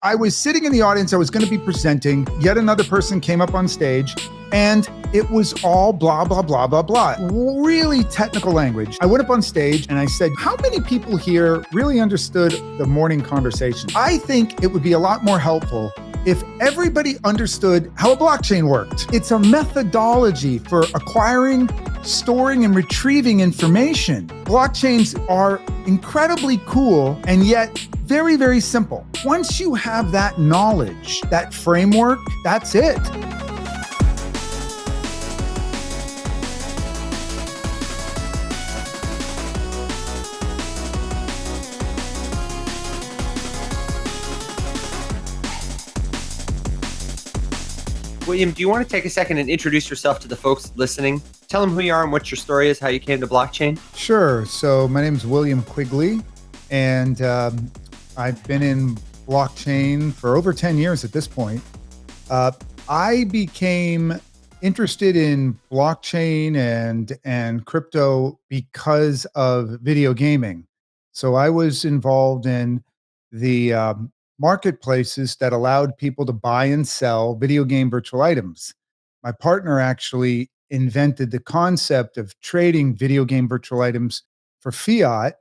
I was sitting in the audience. I was going to be presenting. Yet another person came up on stage, and it was all blah, blah, blah, blah, blah. Really technical language. I went up on stage and I said, how many people here really understood the morning conversation? I think it would be a lot more helpful if everybody understood how a blockchain worked. It's a methodology for acquiring, storing, and retrieving information. Blockchains are incredibly cool and yet very, very simple. Once you have that knowledge, that framework, that's it. William, do you want to take a second and introduce yourself to the folks listening? Tell them who you are and what your story is, how you came to blockchain. Sure. So my name is William Quigley, and I've been in blockchain for over 10 years at this point. I became interested in blockchain and crypto because of video gaming. So I was involved in the marketplaces that allowed people to buy and sell video game virtual items. My partner actually invented the concept of trading video game virtual items for fiat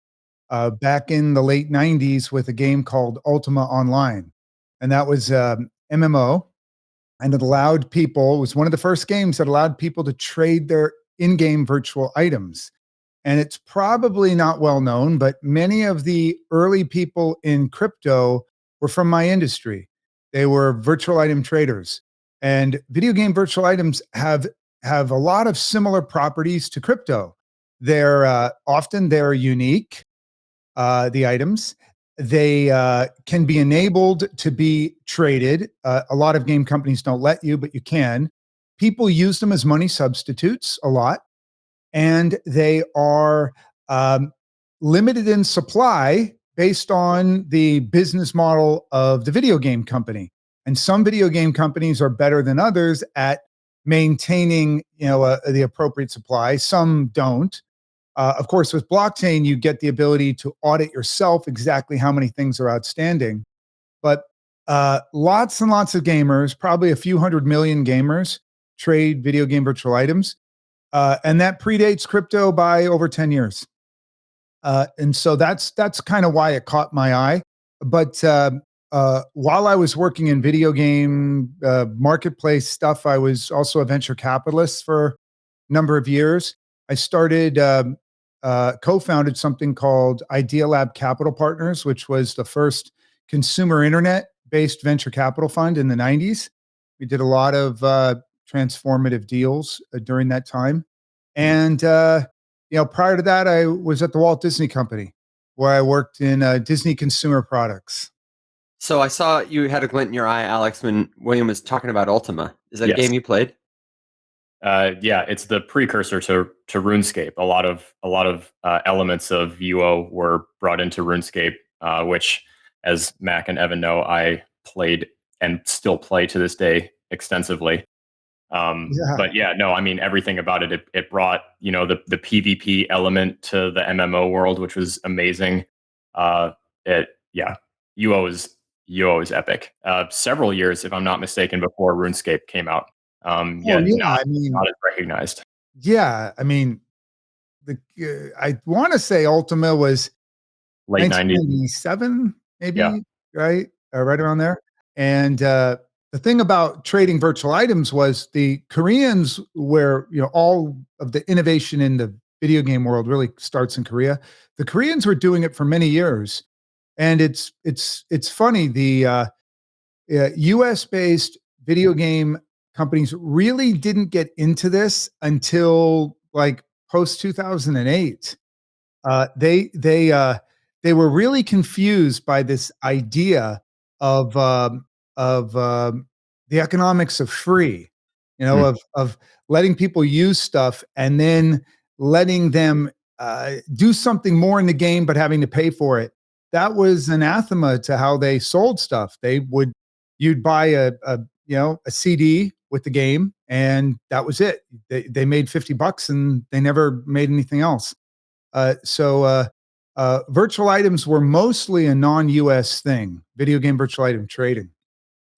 back in the late 90s with a game called Ultima Online. And that was MMO. And it allowed people, it was one of the first games that allowed people to trade their in-game virtual items. And it's probably not well known, but many of the early people in crypto were from my industry. They were virtual item traders. And video game virtual items have a lot of similar properties to crypto. They're often unique, the items. They can be enabled to be traded. A lot of game companies don't let you, but you can. People use them as money substitutes a lot. And they are limited in supply based on the business model of the video game company. And some video game companies are better than others at maintaining, the appropriate supply. Some don't. Of course, with blockchain, you get the ability to audit yourself exactly how many things are outstanding. But lots and lots of gamers, probably a few 100 million gamers, trade video game virtual items. And that predates crypto by over 10 years. And so that's kind of why it caught my eye. But while I was working in video game marketplace stuff, I was also a venture capitalist for a number of years. I started, co-founded something called Idea Lab Capital Partners, which was the first consumer internet-based venture capital fund in the 90s. We did a lot of transformative deals during that time. And prior to that, I was at the Walt Disney Company, where I worked in Disney consumer products. So I saw you had a glint in your eye, Alex, when William was talking about Ultima. Is that a game you played? Yeah, it's the precursor to RuneScape. A lot of elements of UO were brought into RuneScape, which, as Mack and Evan know, I played and still play to this day extensively. But yeah, no, I mean, everything about it, it brought, the PvP element to the MMO world, which was amazing. UO is epic. Several years, if I'm not mistaken, before RuneScape came out. Not as recognized. Yeah, I mean, I want to say Ultima was late 1997, maybe, right? Right around there. And the thing about trading virtual items was the Koreans, where all of the innovation in the video game world really starts in Korea. The Koreans were doing it for many years, and it's funny. The U.S.-based video game companies really didn't get into this until like post 2008. They were really confused by this idea of the economics of free, of letting people use stuff and then letting them do something more in the game, but having to pay for it. That was anathema to how they sold stuff. You'd buy a CD with the game, and that was it. They made $50 and they never made anything else. So virtual items were mostly a non-US thing, video game virtual item trading,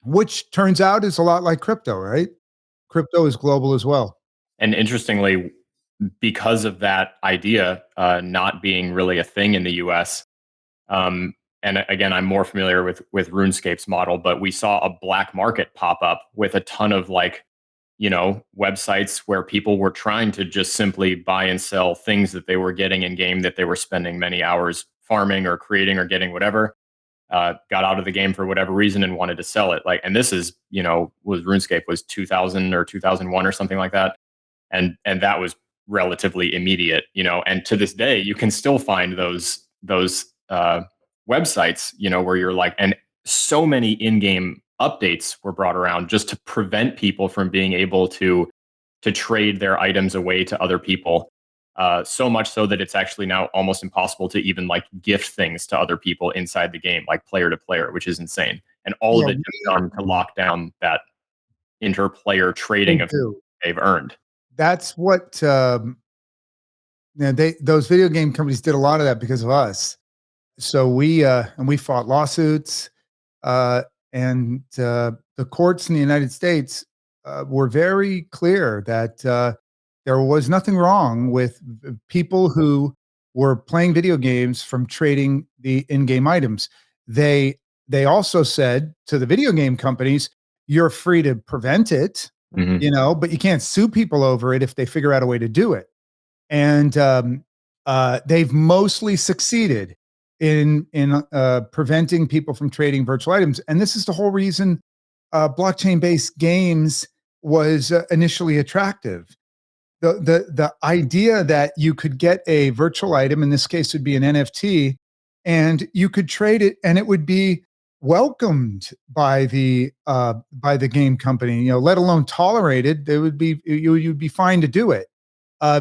which turns out is a lot like crypto, right? Crypto is global as well. And interestingly, because of that idea not being really a thing in the US, um, and again, I'm more familiar with RuneScape's model, but we saw a black market pop up with a ton of like, websites where people were trying to just simply buy and sell things that they were getting in game that they were spending many hours farming or creating or getting whatever. Got out of the game for whatever reason and wanted to sell it. Like, and this is, was RuneScape was 2000 or 2001 or something like that, and that was relatively immediate, And to this day, you can still find those websites, where you're like, and so many in-game updates were brought around just to prevent people from being able to trade their items away to other people. So much so that it's actually now almost impossible to even like gift things to other people inside the game, like player to player, which is insane. And all Yeah, of it just done to lock down that interplayer trading me of too. they've earned. That's what those video game companies did a lot of that because of us. So we fought lawsuits, uh, and the courts in the United States were very clear that there was nothing wrong with people who were playing video games from trading the in-game items. They also said to the video game companies, "You're free to prevent it, Mhm. but you can't sue people over it if they figure out a way to do it." And they've mostly succeeded in preventing people from trading virtual items. And this is the whole reason blockchain-based games was initially attractive. The idea that you could get a virtual item, in this case would be an NFT, and you could trade it, and it would be welcomed by the game company, let alone tolerated. They would be you'd be fine to do it. Uh,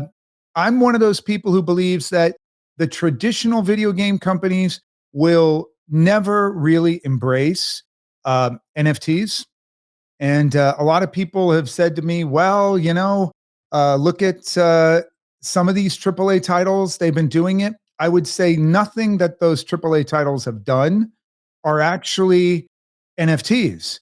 I'm one of those people who believes that the traditional video game companies will never really embrace NFTs. And a lot of people have said to me, well, look at some of these AAA titles, they've been doing it. I would say nothing that those AAA titles have done are actually NFTs.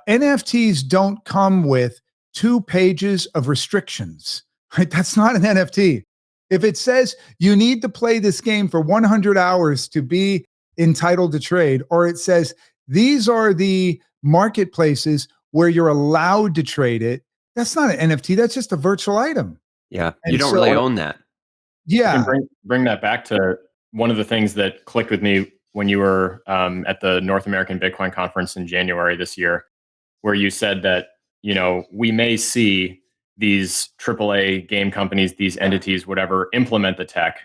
NFTs don't come with 2 pages of restrictions, right? That's not an NFT. If it says you need to play this game for 100 hours to be entitled to trade, or it says these are the marketplaces where you're allowed to trade it, that's not an NFT. That's just a virtual item. Yeah, you And don't really so, own that. I can yeah, bring that back to one of the things that clicked with me when you were at the North American Bitcoin conference in January this year, where you said that we may see these AAA game companies, these entities, whatever, implement the tech.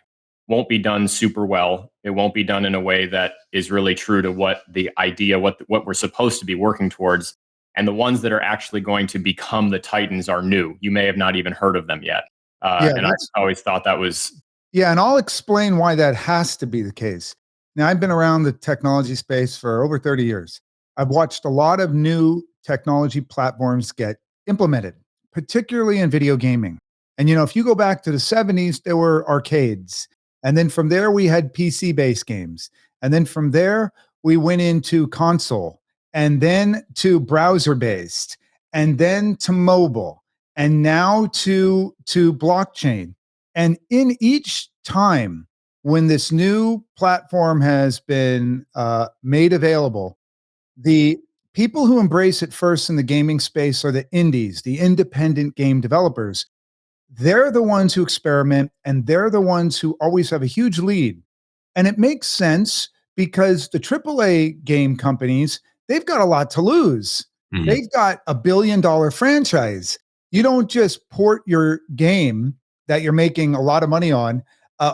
Won't be done super well. It won't be done in a way that is really true to what the idea, what we're supposed to be working towards. And the ones that are actually going to become the titans are new. You may have not even heard of them yet. yeah, And I always thought that was yeah, and I'll explain why that has to be the case. Now, I've been around the technology space for over 30 years. I've watched a lot of new technology platforms get implemented, particularly in video gaming. And if you go back to the 70s, there were arcades. And then from there, we had PC-based games. And then from there, we went into console, and then to browser-based, and then to mobile, and now to blockchain. And in each time when this new platform has been made available, the people who embrace it first in the gaming space are the indies, the independent game developers. They're the ones who experiment, and they're the ones who always have a huge lead. And it makes sense because the AAA game companies, they've got a lot to lose. Mhm. They've got $1 billion franchise. You don't just port your game that you're making a lot of money on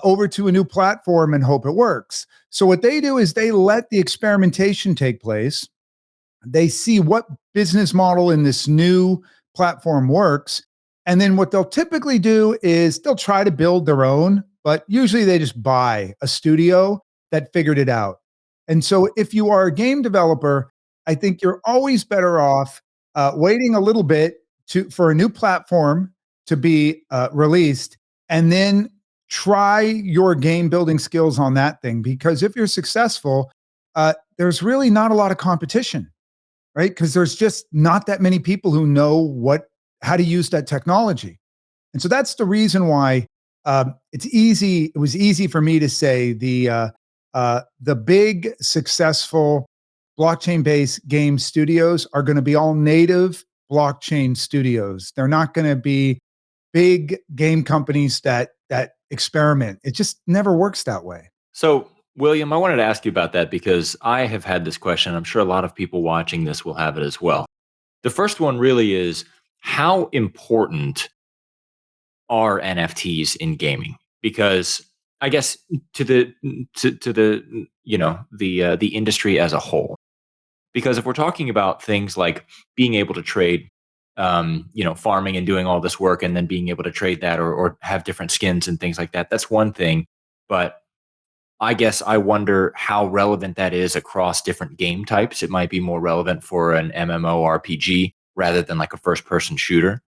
over to a new platform and hope it works. So what they do is they let the experimentation take place. They see what business model in this new platform works. And then what they'll typically do is they'll try to build their own, but usually they just buy a studio that figured it out. And so if you are a game developer, I think you're always better off waiting a little bit for a new platform to be released, and then try your game building skills on that thing, because if you're successful, there's really not a lot of competition, right? Because there's just not that many people who know how to use that technology. And so that's the reason why it's easy. It was easy for me to say the big successful blockchain-based game studios are going to be all native blockchain studios. They're not going to be big game companies that experiment. It just never works that way. So, William, I wanted to ask you about that because I have had this question. I'm sure a lot of people watching this will have it as well. The first one really is, how important are NFTs in gaming? Because I guess to the the industry as a whole. Because if we're talking about things like being able to trade, farming and doing all this work and then being able to trade that or have different skins and things like that, that's one thing. But I guess I wonder how relevant that is across different game types. It might be more relevant for an MMORPG rather than like a first person shooter.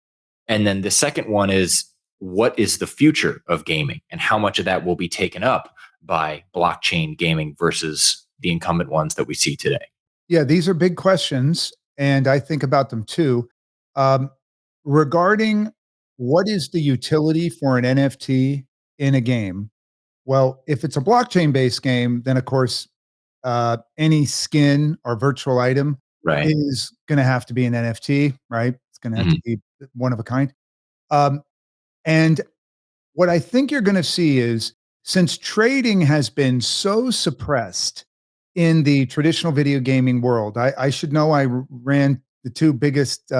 And then the second one is, what is the future of gaming and how much of that will be taken up by blockchain gaming versus the incumbent ones that we see today? Yeah, these are big questions, and I think about them too. Um, Regarding what is the utility for an NFT in a game? Well, if it's a blockchain-based game, then of course, any skin or virtual item Right. is going to have to be an NFT, right? It's going to have to Mhm. be one of a kind. Um, and what I think you're going to see is, since trading has been so suppressed in the traditional video gaming world, I should know ran the two biggest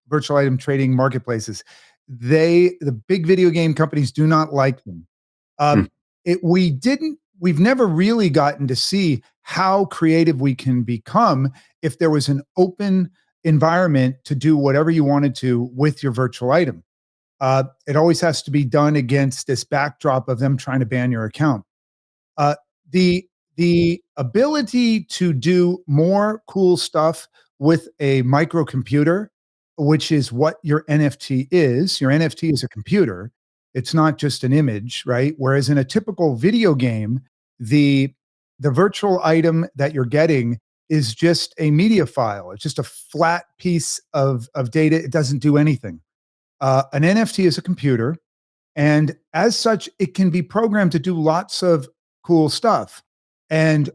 virtual item trading marketplaces. The big video game companies do not like them. Hmm. We've never really gotten to see how creative we can become if there was an open environment to do whatever you wanted to with your virtual item. It always has to be done against this backdrop of them trying to ban your account. Uh, the the ability to do more cool stuff with a microcomputer, which is what your NFT is. Your NFT is a computer. It's not just an image, right? Whereas in a typical video game, the the virtual item that you're getting is just a media file. It's just a flat piece of data. It doesn't do anything. An NFT is a computer, and as such, it can be programmed to do lots of cool stuff. And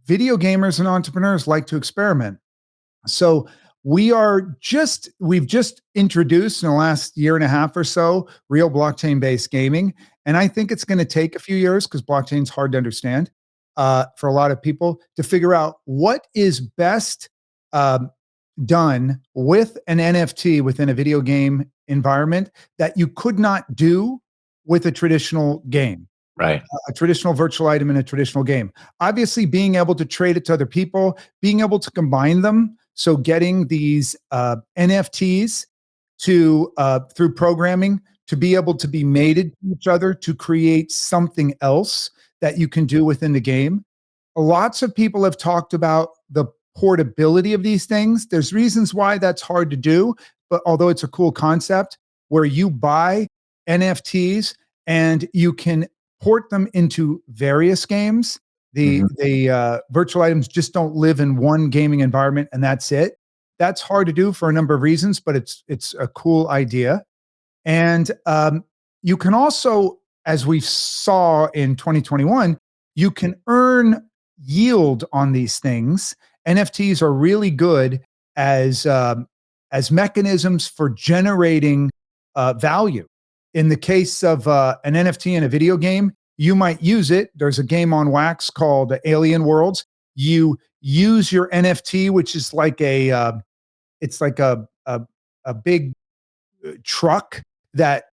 video gamers and entrepreneurs like to experiment. So we've just introduced in the last year and a half or so real blockchain based gaming, and I think it's going to take a few years because blockchain's hard to understand for a lot of people to figure out what is best um, done with an NFT within a video game environment that you could not do with a traditional game, Right. a traditional virtual item in a traditional game. Obviously, being able to trade it to other people, being able to combine them. So, getting these NFTs to through programming to be able to be mated to each other to create something else that you can do within the game. Lots of people have talked about the portability of these things. There's reasons why that's hard to do, but although it's a cool concept where you buy NFTs and you can port them into various games. Mhm. The virtual items just don't live in one gaming environment and that's it. That's hard to do for a number of reasons, but it's a cool idea. And you can also, as we saw in 2021, you can earn yield on these things. NFTs are really good as mechanisms for generating value. In the case of an NFT in a video game, you might use it. There's a game on Wax called Alien Worlds. You use your NFT, which is like it's like a big truck that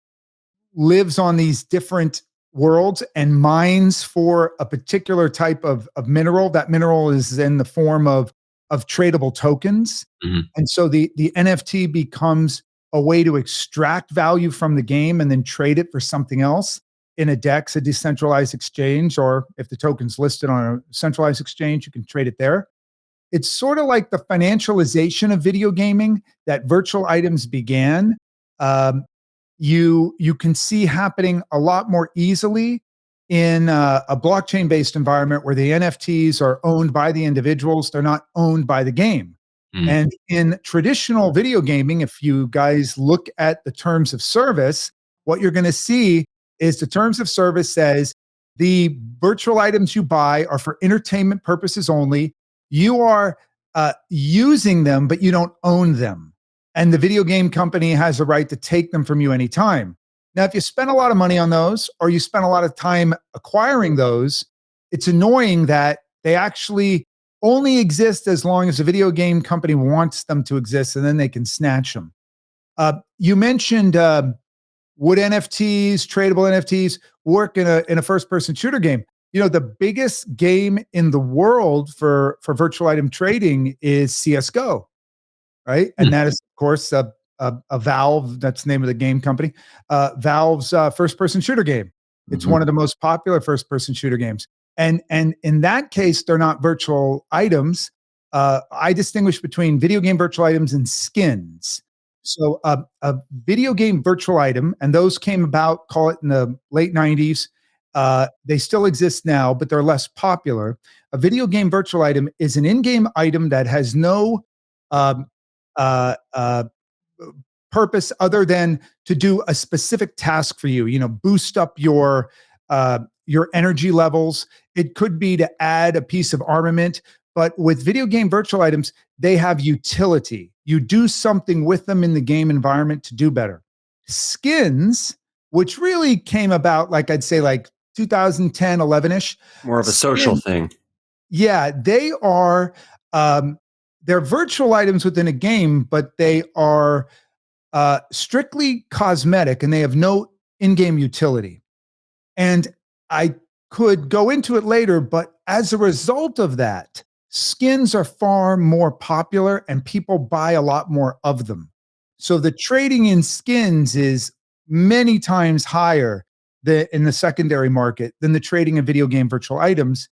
lives on these different worlds and mines for a particular type of mineral. That mineral is in the form of tradable tokens. Mhm. And so the NFT becomes a way to extract value from the game and then trade it for something else in a DEX, a decentralized exchange, or if the token's listed on a centralized exchange, you can trade it there. It's sort of like the financialization of video gaming that virtual items began. Um, you can see happening a lot more easily in a blockchain based environment where the NFTs are owned by the individuals, they're not owned by the game. And in traditional video gaming, if you guys look at the terms of service, what you're going to see is the terms of service says the virtual items you buy are for entertainment purposes only. You are using them, but you don't own them. And the video game company has the right to take them from you anytime. Now, if you spend a lot of money on those or you spend a lot of time acquiring those, it's annoying that they actually only exist as long as the video game company wants them to exist, and then they can snatch them. You mentioned would NFTs, tradable NFTs, work in a first-person shooter game? You know, the biggest game in the world for virtual item trading is CS:GO, right? And that is, of course, a Valve. That's the name of the game company. Valve's first-person shooter game. It's one of the most popular first-person shooter games. And in that case, they're not virtual items. I distinguish between video game virtual items and skins. So a video game virtual item, and those came about, call it in the late 90s. They still exist now, but they're less popular. A video game virtual item is an in-game item that has no um, uh, uh, purpose other than to do a specific task for you. You know, boost up your energy levels. It could be to add a piece of armament, but with video game virtual items, they have utility. You do something with them in the game environment to do better. Skins, which really came about, like I'd say, like 2010, 11-ish. More of a social thing. Yeah, they are. They're virtual items within a game, but they are strictly cosmetic, and they have no in-game utility. And I could go into it later, but as a result of that, skins are far more popular and people buy a lot more of them. So the trading in skins is many times higher in the secondary market than the trading in video game virtual items,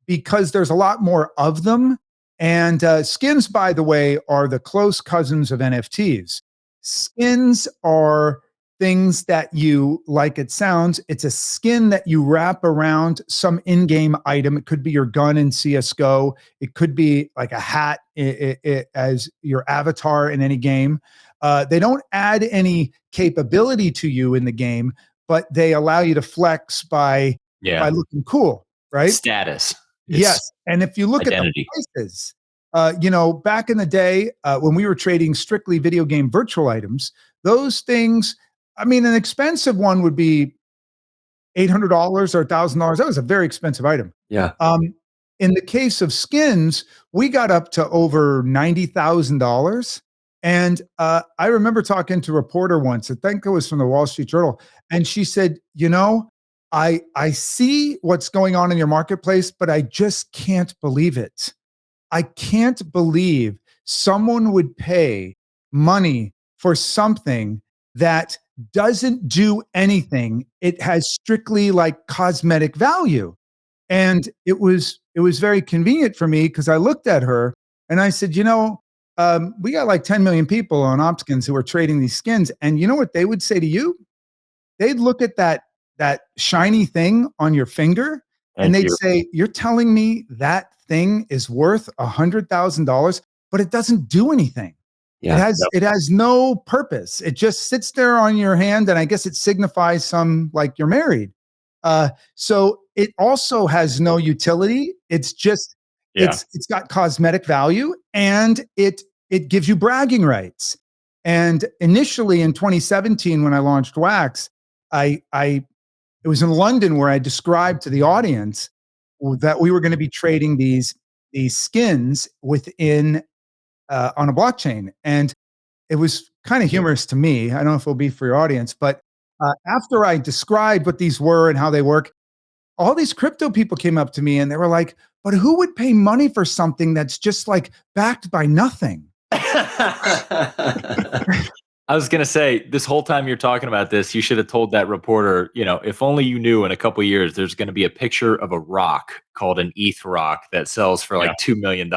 because there's a lot more of them. And skins, by the way, are the close cousins of NFTs. Skins are things that you, like it sounds, it's a skin that you wrap around some in-game item. It could be your gun in CS:GO. It could be like a hat as your avatar in any game. They don't add any capability to you in the game, but they allow you to flex by looking cool, right? Status. Yes. And if you look identity. at the prices, you know, back in the day when we were trading strictly video game virtual items, those things, I mean, an expensive one would be $800 or $1,000. That was a very expensive item. Yeah. In the case of skins, we got up to over $90,000. And I remember talking to a reporter once, I think it was from the Wall Street Journal, and she said, you know, I see what's going on in your marketplace, but I just can't believe it. I can't believe someone would pay money for something that doesn't do anything. It has strictly like cosmetic value. And it was very convenient for me because I looked at her and I said, you know, we got like 10 million people on Opskins who are trading these skins. And you know what they would say to you? They'd look at that shiny thing on your finger and they'd say, you're telling me that thing is worth $100,000, but it doesn't do anything. Yeah. It has no purpose. It just sits there on your hand, and I guess it signifies some like you're married. So it also has no utility. It's just it's got cosmetic value, and it gives you bragging rights. And initially in 2017, when I launched WAX, it was in London where I described to the audience that we were going to be trading these skins within on a blockchain. And it was kind of humorous to me. I don't know if it'll be for your audience, but after I described what these were and how they work, all these crypto people came up to me and they were like, but who would pay money for something that's just like backed by nothing? I was going to say, this whole time you're talking about this, you should have told that reporter, you know, if only you knew in a couple of years, there's going to be a picture of a rock called an ETH rock that sells for like $2 million.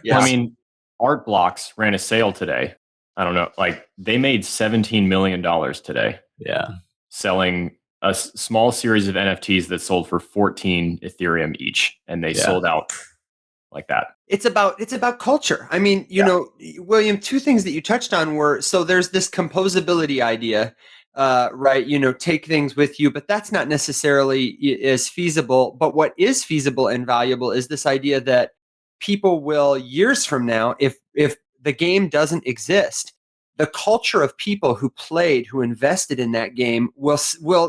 Yeah. I mean, Art Blocks ran a sale today. I don't know, like they made $17 million today. Yeah. Selling a small series of NFTs that sold for 14 Ethereum each, and they sold out like that. It's about culture. I mean, you know, William, two things that you touched on were, so there's this composability idea, right? You know, take things with you, but that's not necessarily as feasible. But what is feasible and valuable is this idea that people will, years from now, if the game doesn't exist, the culture of people who played, who invested in that game will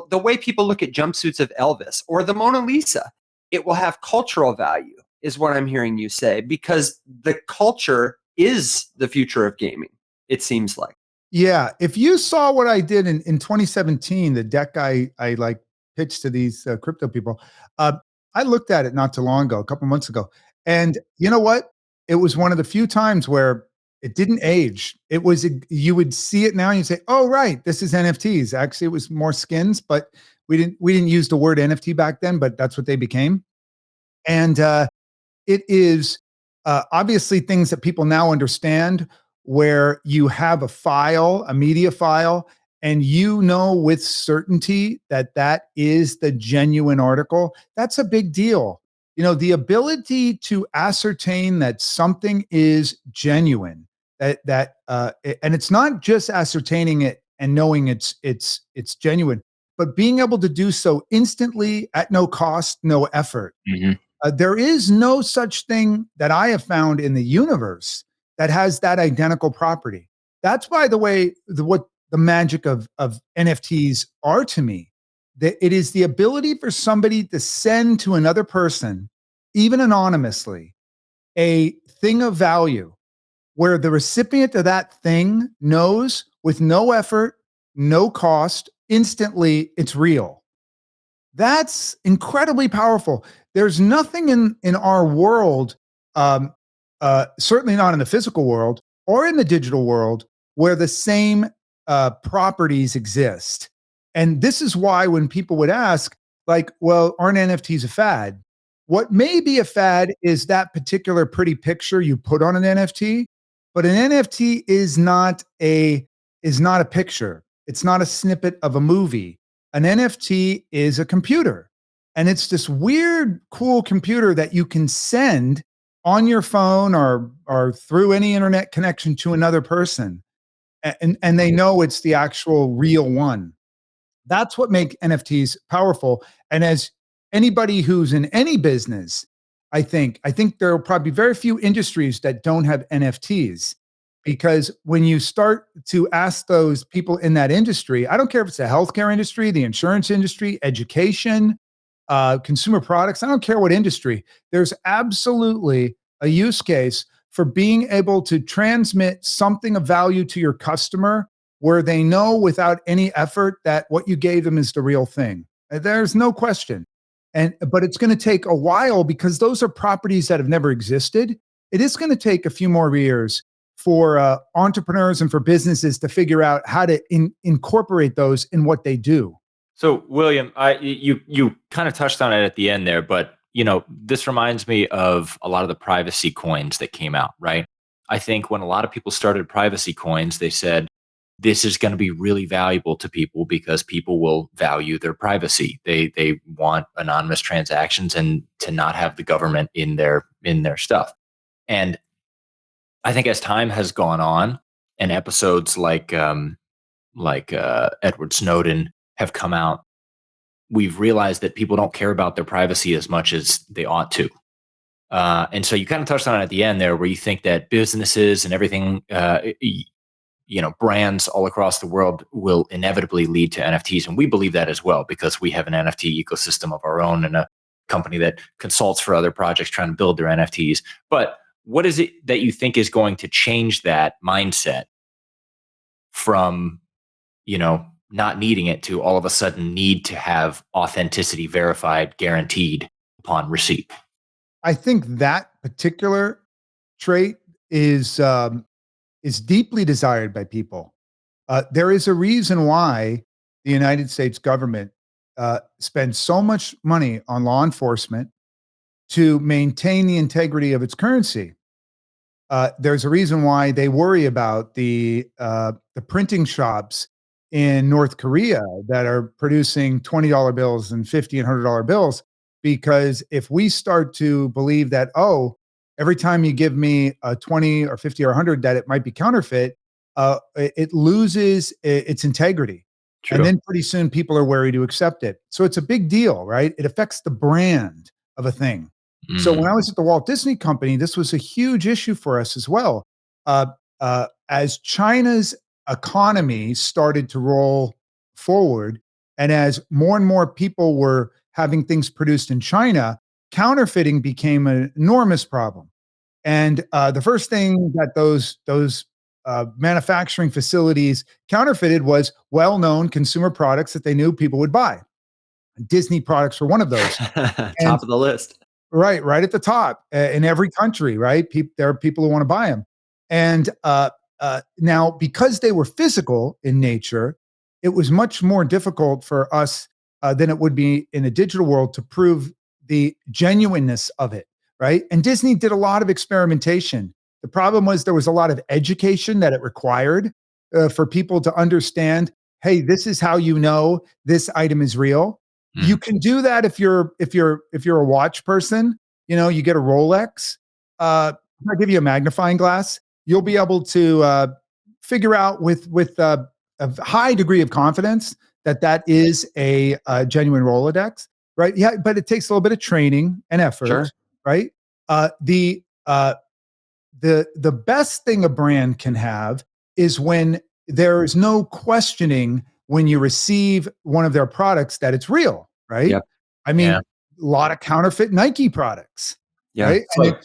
the way people look at jumpsuits of Elvis or the Mona Lisa, it will have cultural value, is what I'm hearing you say, because the culture is the future of gaming, it seems like. Yeah. If you saw what I did in 2017, the deck I like pitched to these crypto people, I looked at it not too long ago, a couple months ago. And you know what? It was one of the few times where it didn't age. It was, you would see it now and you say, oh, right, this is NFTs. Actually, it was more skins, but we didn't use the word NFT back then, but that's what they became. And it is obviously things that people now understand, where you have a file, a media file, and you know with certainty that that is the genuine article. That's a big deal. You know, the ability to ascertain that something is genuine, and it's not just ascertaining it and knowing it's genuine, but being able to do so instantly at no cost, no effort. Mhm. There is no such thing that I have found in the universe that has that identical property. That's, by the way, what the magic of NFTs are to me. That it is the ability for somebody to send to another person, even anonymously, a thing of value where the recipient of that thing knows with no effort, no cost, instantly it's real. That's incredibly powerful. There's nothing in our world, um, certainly not in the physical world or in the digital world, where the same properties exist. And this is why when people would ask, like, well, aren't NFTs a fad? What may be a fad is that particular pretty picture you put on an NFT, but an NFT is not a picture. It's not a snippet of a movie. An NFT is a computer. And it's this weird, cool computer that you can send on your phone or through any internet connection to another person. And they know it's the actual real one. That's what makes NFTs powerful. And as anybody who's in any business, I think there will probably be very few industries that don't have NFTs, because when you start to ask those people in that industry, I don't care if it's the healthcare industry, the insurance industry, education, consumer products, I don't care what industry, there's absolutely a use case for being able to transmit something of value to your customer where they know without any effort that what you gave them is the real thing. There's no question. But it's going to take a while because those are properties that have never existed. It is going to take a few more years for entrepreneurs and for businesses to figure out how to incorporate those in what they do. So, William, you kind of touched on it at the end there, but this reminds me of a lot of the privacy coins that came out, right? I think when a lot of people started privacy coins, they said this is going to be really valuable to people because people will value their privacy. They want anonymous transactions and to not have the government in their stuff. And I think as time has gone on, and episodes like Edward Snowden have come out, we've realized that people don't care about their privacy as much as they ought to. And so you kind of touched on it at the end there, where you think that businesses and everything, brands all across the world will inevitably lead to NFTs. And we believe that as well, because we have an NFT ecosystem of our own and a company that consults for other projects trying to build their NFTs. But what is it that you think is going to change that mindset from, not needing it to all of a sudden need to have authenticity verified, guaranteed upon receipt? I think that particular trait is deeply desired by people. There is a reason why the United States government spends so much money on law enforcement to maintain the integrity of its currency. There's a reason why they worry about the printing shops in North Korea that are producing $20 bills and $50 and $100 bills, because if we start to believe that, oh, every time you give me a 20 or 50 or 100 that it might be counterfeit, it loses its integrity. True. And then pretty soon people are wary to accept it. So it's a big deal, right? It affects the brand of a thing. So when I was at the Walt Disney Company, this was a huge issue for us as well. As China's economy started to roll forward, and as more and more people were having things produced in China, counterfeiting became an enormous problem. And the first thing that those manufacturing facilities counterfeited was well-known consumer products that they knew people would buy. Disney products were one of those. Top of the list. Right at the top in every country, right? There are people who want to buy them. And now, because they were physical in nature, it was much more difficult for us than it would be in a digital world to prove the genuineness of it, right? And Disney did a lot of experimentation. The problem was there was a lot of education that it required for people to understand, hey, this is how you know this item is real. You can do that if you're a watch person. You know, you get a Rolex. I'll give you a magnifying glass. You'll be able to figure out with a high degree of confidence that is a genuine Rolodex, right? Yeah, but it takes a little bit of training and effort, Sure. right? The best thing a brand can have is when there is no questioning when you receive one of their products that it's real, right? Yep. I mean, a lot of counterfeit Nike products, Yeah. right? It's And like,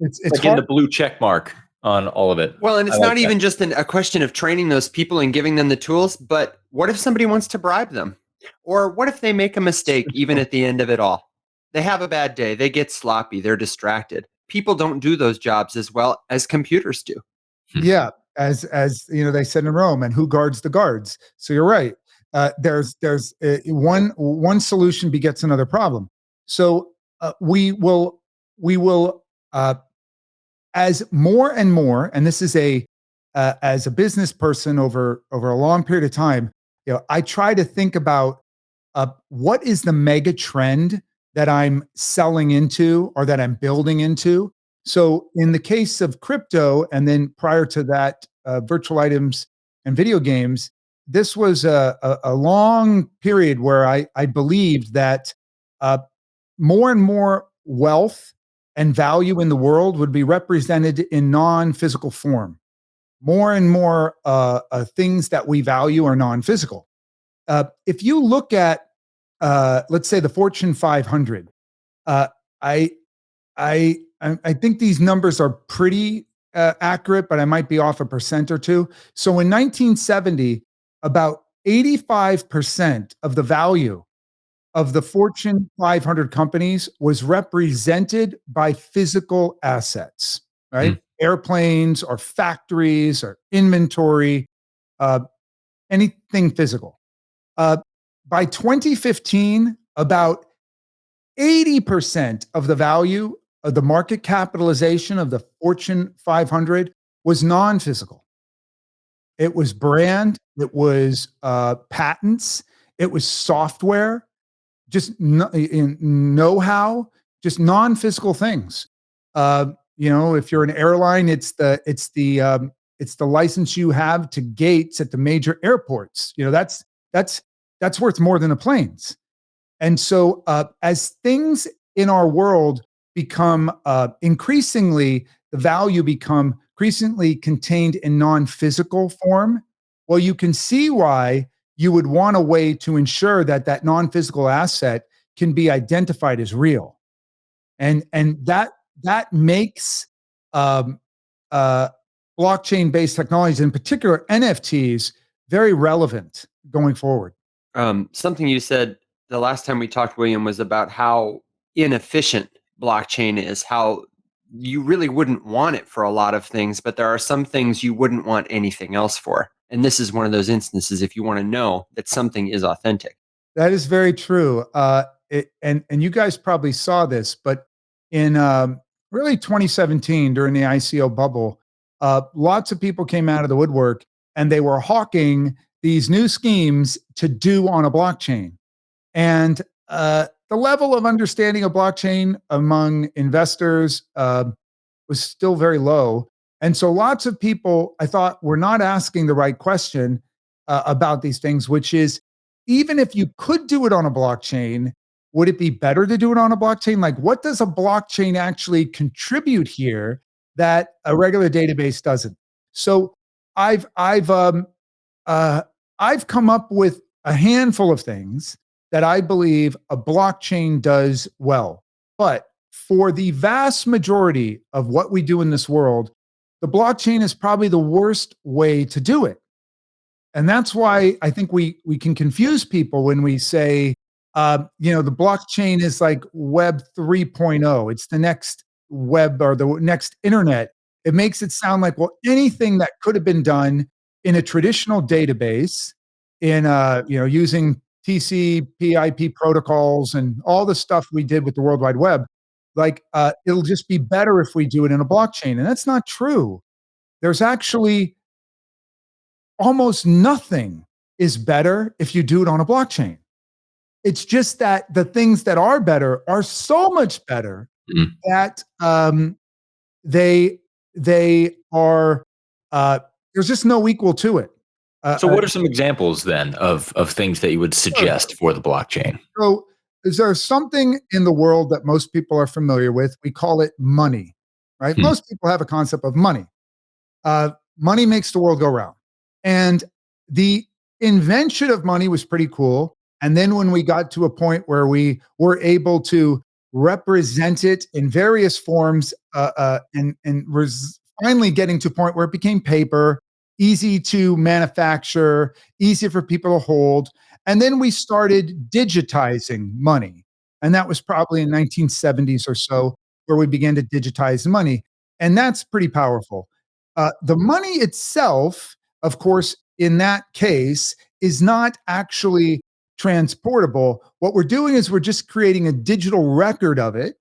it's like hard. in the blue check mark on all of it. Well, and it's I like not that. even just a question of training those people and giving them the tools, but what if somebody wants to bribe them? Or what if they make a mistake even at the end of it all? They have a bad day, they get sloppy, they're distracted. People don't do those jobs as well as computers do. Yeah, as you know, they said in Rome, and who guards the guards? So you're right. There's one solution begets another problem. So we will as more and more, and this is as a business person over a long period of time, you know, I try to think about what is the mega trend that I'm selling into or that I'm building into. So in the case of crypto, and then prior to that, virtual items and video games, this was a long period where I believed that more and more wealth and value in the world would be represented in non-physical form. More and more things that we value are non-physical. If you look at, let's say, the Fortune 500, I think these numbers are pretty accurate, but I might be off a percent or two. So in 1970, about 85% of the value of the Fortune 500 companies was represented by physical assets, right? Airplanes or factories or inventory, anything physical. By 2015, about 80% of the value of the market capitalization of the Fortune 500 was non-physical. It was brand, it was patents, it was software, just know-how, just non-physical things. You know, if you're an airline, it's the license you have to gates at the major airports. You know, that's worth more than the planes. And so, as things in our world become increasingly, the value become increasingly contained in non-physical form. Well, you can see why you would want a way to ensure that that non-physical asset can be identified as real, and that makes blockchain-based technologies, in particular NFTs, very relevant going forward. Something you said the last time we talked, William, was about how inefficient blockchain is, how you really wouldn't want it for a lot of things, but there are some things you wouldn't want anything else for. And this is one of those instances if you want to know that something is authentic. That is very true. And you guys probably saw this, but in really 2017 during the ICO bubble, lots of people came out of the woodwork and they were hawking these new schemes to do on a blockchain. And the level of understanding of blockchain among investors was still very low. And so lots of people, I thought, were not asking the right question about these things, which is, even if you could do it on a blockchain, would it be better to do it on a blockchain? Like, what does a blockchain actually contribute here that a regular database doesn't? So I've I've um, I've come up with a handful of things that I believe a blockchain does well. But for the vast majority of what we do in this world, the blockchain is probably the worst way to do it. And that's why I think we can confuse people when we say, the blockchain is like Web 3.0. It's the next web or the next internet. It makes it sound like, well, anything that could have been done in a traditional database, in using TCP/IP protocols and all the stuff we did with the World Wide Web, like it'll just be better if we do it in a blockchain, and that's not true. There's actually almost nothing is better if you do it on a blockchain. It's just that the things that are better are so much better that they are there's just no equal to it. So what are some examples then of things that you would suggest for the blockchain? So is there something in the world that most people are familiar with? We call it money, right? Most people have a concept of money. Money makes the world go round. And the invention of money was pretty cool. And then when we got to a point where we were able to represent it in various forms, and was finally getting to a point where it became paper, easy to manufacture, easy for people to hold. And then we started digitizing money. And that was probably in 1970s or so, where we began to digitize money. And that's pretty powerful. The money itself, of course, in that case, is not actually transportable. What we're doing is we're just creating a digital record of it,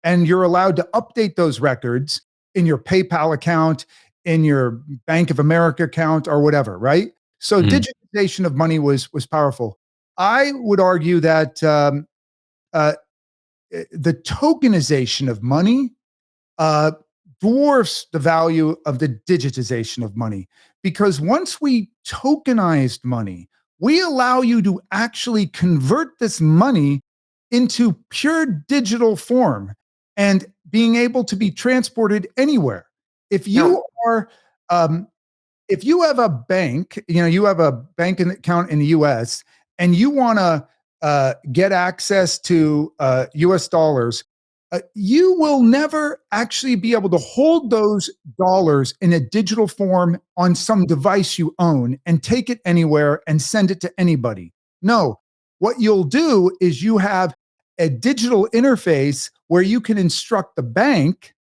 and you're allowed to update those records in your PayPal account, in your Bank of America account, or whatever, right? So digitization of money was powerful. I would argue that the tokenization of money dwarfs the value of the digitization of money, because once we tokenized money, we allow you to actually convert this money into pure digital form and being able to be transported anywhere. If you are, if you have a bank, you have a bank account in the US and you want to get access to US dollars, you will never actually be able to hold those dollars in a digital form on some device you own and take it anywhere and send it to anybody. No, what you'll do is you have a digital interface where you can instruct the bank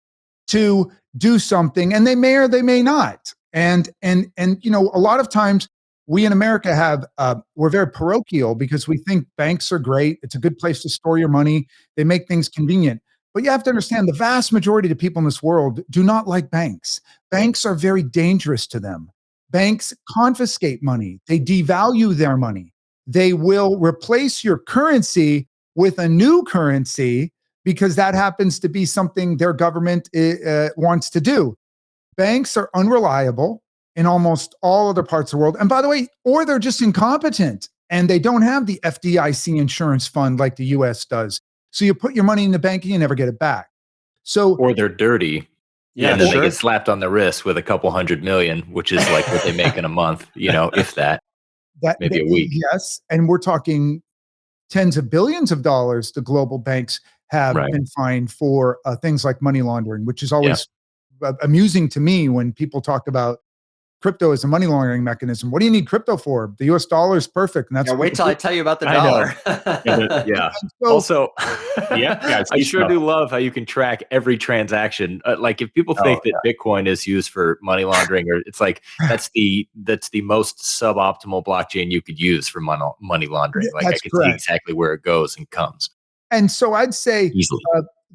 to do something, and they may or they may not. And a lot of times we in America have we're very parochial because we think banks are great. It's a good place to store your money. They make things convenient. But you have to understand, the vast majority of people in this world do not like banks. Banks are very dangerous to them. Banks confiscate money. They devalue their money. They will replace your currency with a new currency because that happens to be something their government wants to do. Banks are unreliable in almost all other parts of the world. And by the way, or they're just incompetent and they don't have the FDIC insurance fund like the US does. So you put your money in the bank and you never get it back. So, or they're dirty. Yeah, and then sure. they get slapped on the wrist with a couple $100 million, which is like what they make in a month, if that maybe a week. Yes. And we're talking tens of billions of dollars the global banks have been fined for things like money laundering, which is always amusing to me when people talk about crypto as a money laundering mechanism. What do you need crypto for? The US dollar is perfect. And that's wait till I tell you about the dollar. Also, I sure do love how you can track every transaction. Like if people think that Bitcoin is used for money laundering, or it's like that's the most suboptimal blockchain you could use for money laundering. Like I can see exactly where it goes and comes. And so I'd say easily.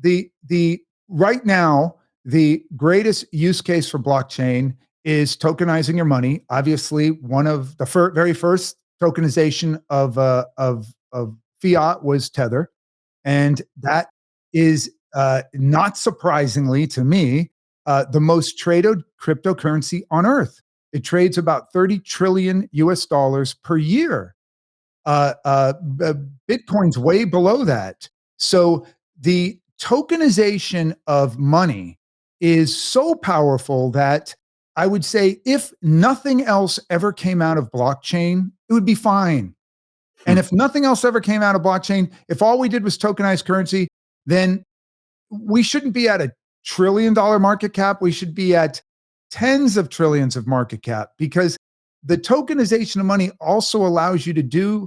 The right now, the greatest use case for blockchain is tokenizing your money. Obviously, one of the very first tokenization of fiat was Tether, and that is not surprisingly to me the most traded cryptocurrency on earth. It trades about 30 trillion US dollars per year. Bitcoin's way below that. So the tokenization of money is so powerful that I would say if nothing else ever came out of blockchain, it would be fine. And if nothing else ever came out of blockchain, if all we did was tokenize currency, then we shouldn't be at $1 trillion market cap. We should be at tens of trillions of market cap, because the tokenization of money also allows you to do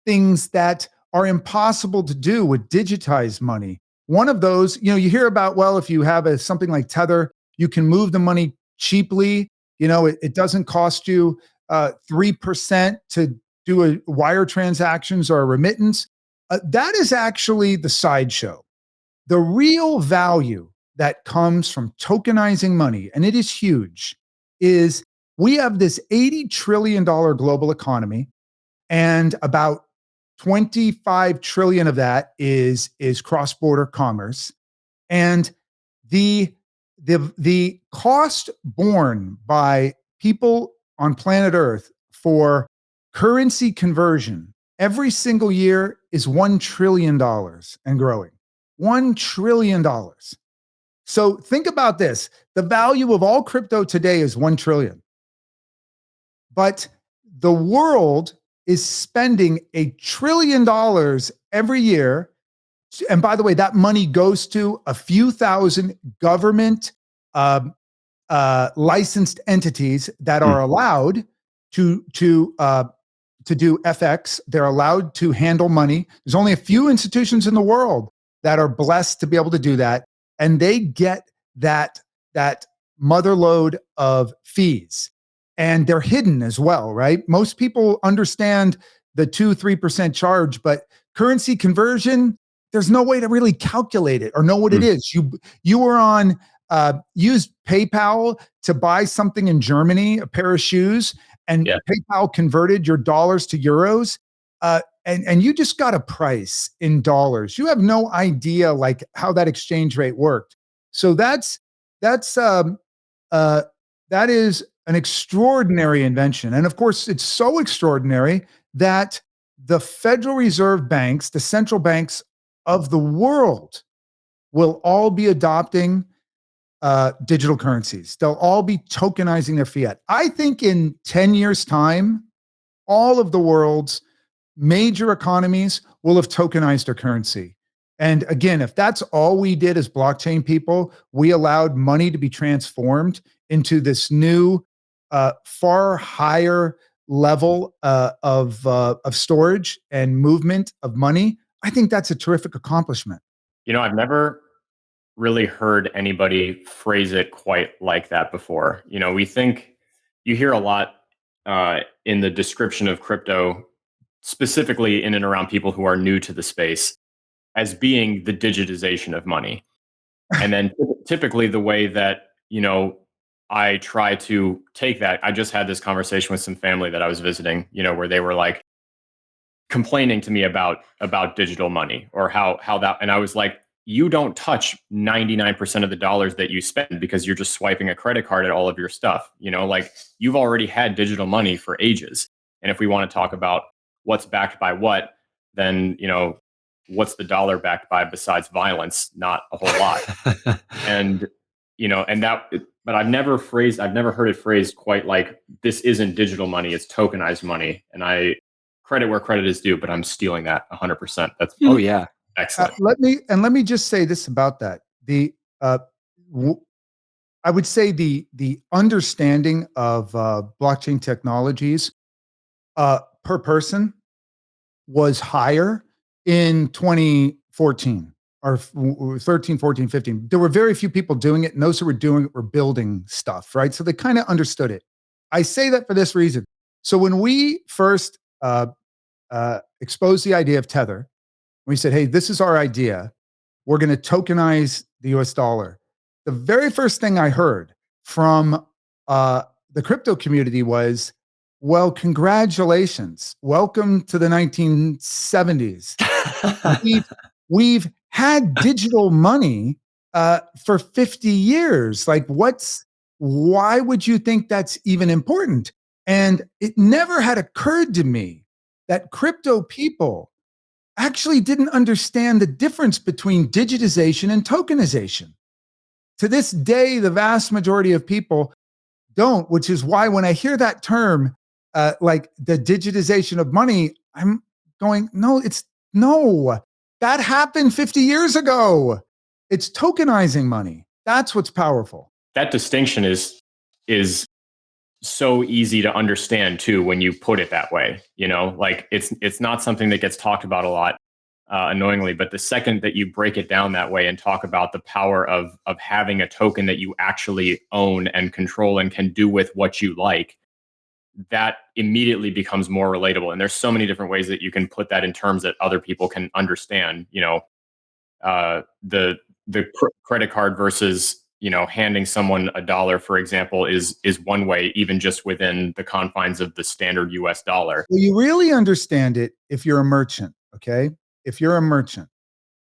things that are impossible to do with digitized money. One of those, you hear about, well, if you have something like Tether, you can move the money cheaply. It doesn't cost you 3% to do a wire transactions or a remittance. That is actually the sideshow. The real value that comes from tokenizing money, and it is huge, is we have this $80 trillion global economy, and about 25 trillion of that is cross-border commerce. And the cost borne by people on planet Earth for currency conversion every single year is $1 trillion and growing. $1 trillion. So think about this. The value of all crypto today is 1 trillion. But the world is spending $1 trillion every year. And by the way, that money goes to a few thousand government licensed entities that are allowed to do FX. They're allowed to handle money. There's only a few institutions in the world that are blessed to be able to do that, and they get that mother load of fees, and they're hidden as well, right? Most people understand the 2-3% charge, but currency conversion, there's no way to really calculate it or know what it is. You were on used PayPal to buy something in Germany, a pair of shoes, and PayPal converted your dollars to euros. And you just got a price in dollars. You have no idea like how that exchange rate worked. So that is an extraordinary invention. And of course, it's so extraordinary that the Federal Reserve banks, the central banks of the world, will all be adopting digital currencies. They'll all be tokenizing their fiat. I think in 10 years' time, all of the world's major economies will have tokenized their currency. And again, if that's all we did as blockchain people, we allowed money to be transformed into this new, far higher level of storage and movement of money. I think that's a terrific accomplishment. I've never really heard anybody phrase it quite like that before. You hear a lot in the description of crypto, specifically in and around people who are new to the space, as being the digitization of money. And then typically the way that, I try to take that, I just had this conversation with some family that I was visiting, where they were like complaining to me about digital money or how that, and I was like, you don't touch 99% of the dollars that you spend because you're just swiping a credit card at all of your stuff. Like you've already had digital money for ages. And if we want to talk about what's backed by what, then, what's the dollar backed by besides violence? Not a whole lot. And, but I've never heard it phrased quite like this isn't digital money, it's tokenized money. And I credit where credit is due, but I'm stealing that 100%. That's excellent. Let me just say this about that. I would say the understanding of blockchain technologies per person was higher in 2014 or 13, 14, 15. There were very few people doing it, and those who were doing it were building stuff, right? So they kind of understood it. I say that for this reason. So when we first exposed the idea of Tether, we said, hey, this is our idea. we're going to tokenize the US dollar. The very first thing I heard from the crypto community was, well, congratulations. Welcome to the 1970s. We've had digital money for 50 years. Like, why would you think that's even important? And it never had occurred to me that crypto people actually didn't understand the difference between digitization and tokenization. To this day, the vast majority of people don't, which is why when I hear that term, like the digitization of money, I'm going, no, that happened 50 years ago. It's tokenizing money. That's what's powerful. That distinction is so easy to understand too when you put it that way. Like it's not something that gets talked about a lot, annoyingly. But the second that you break it down that way and talk about the power of having a token that you actually own and control and can do with what you like, that immediately becomes more relatable. And there's so many different ways that you can put that in terms that other people can understand. The credit card versus handing someone $1, for example, is one way, even just within the confines of the standard US dollar. Well, you really understand it if you're a merchant, okay? If you're a merchant,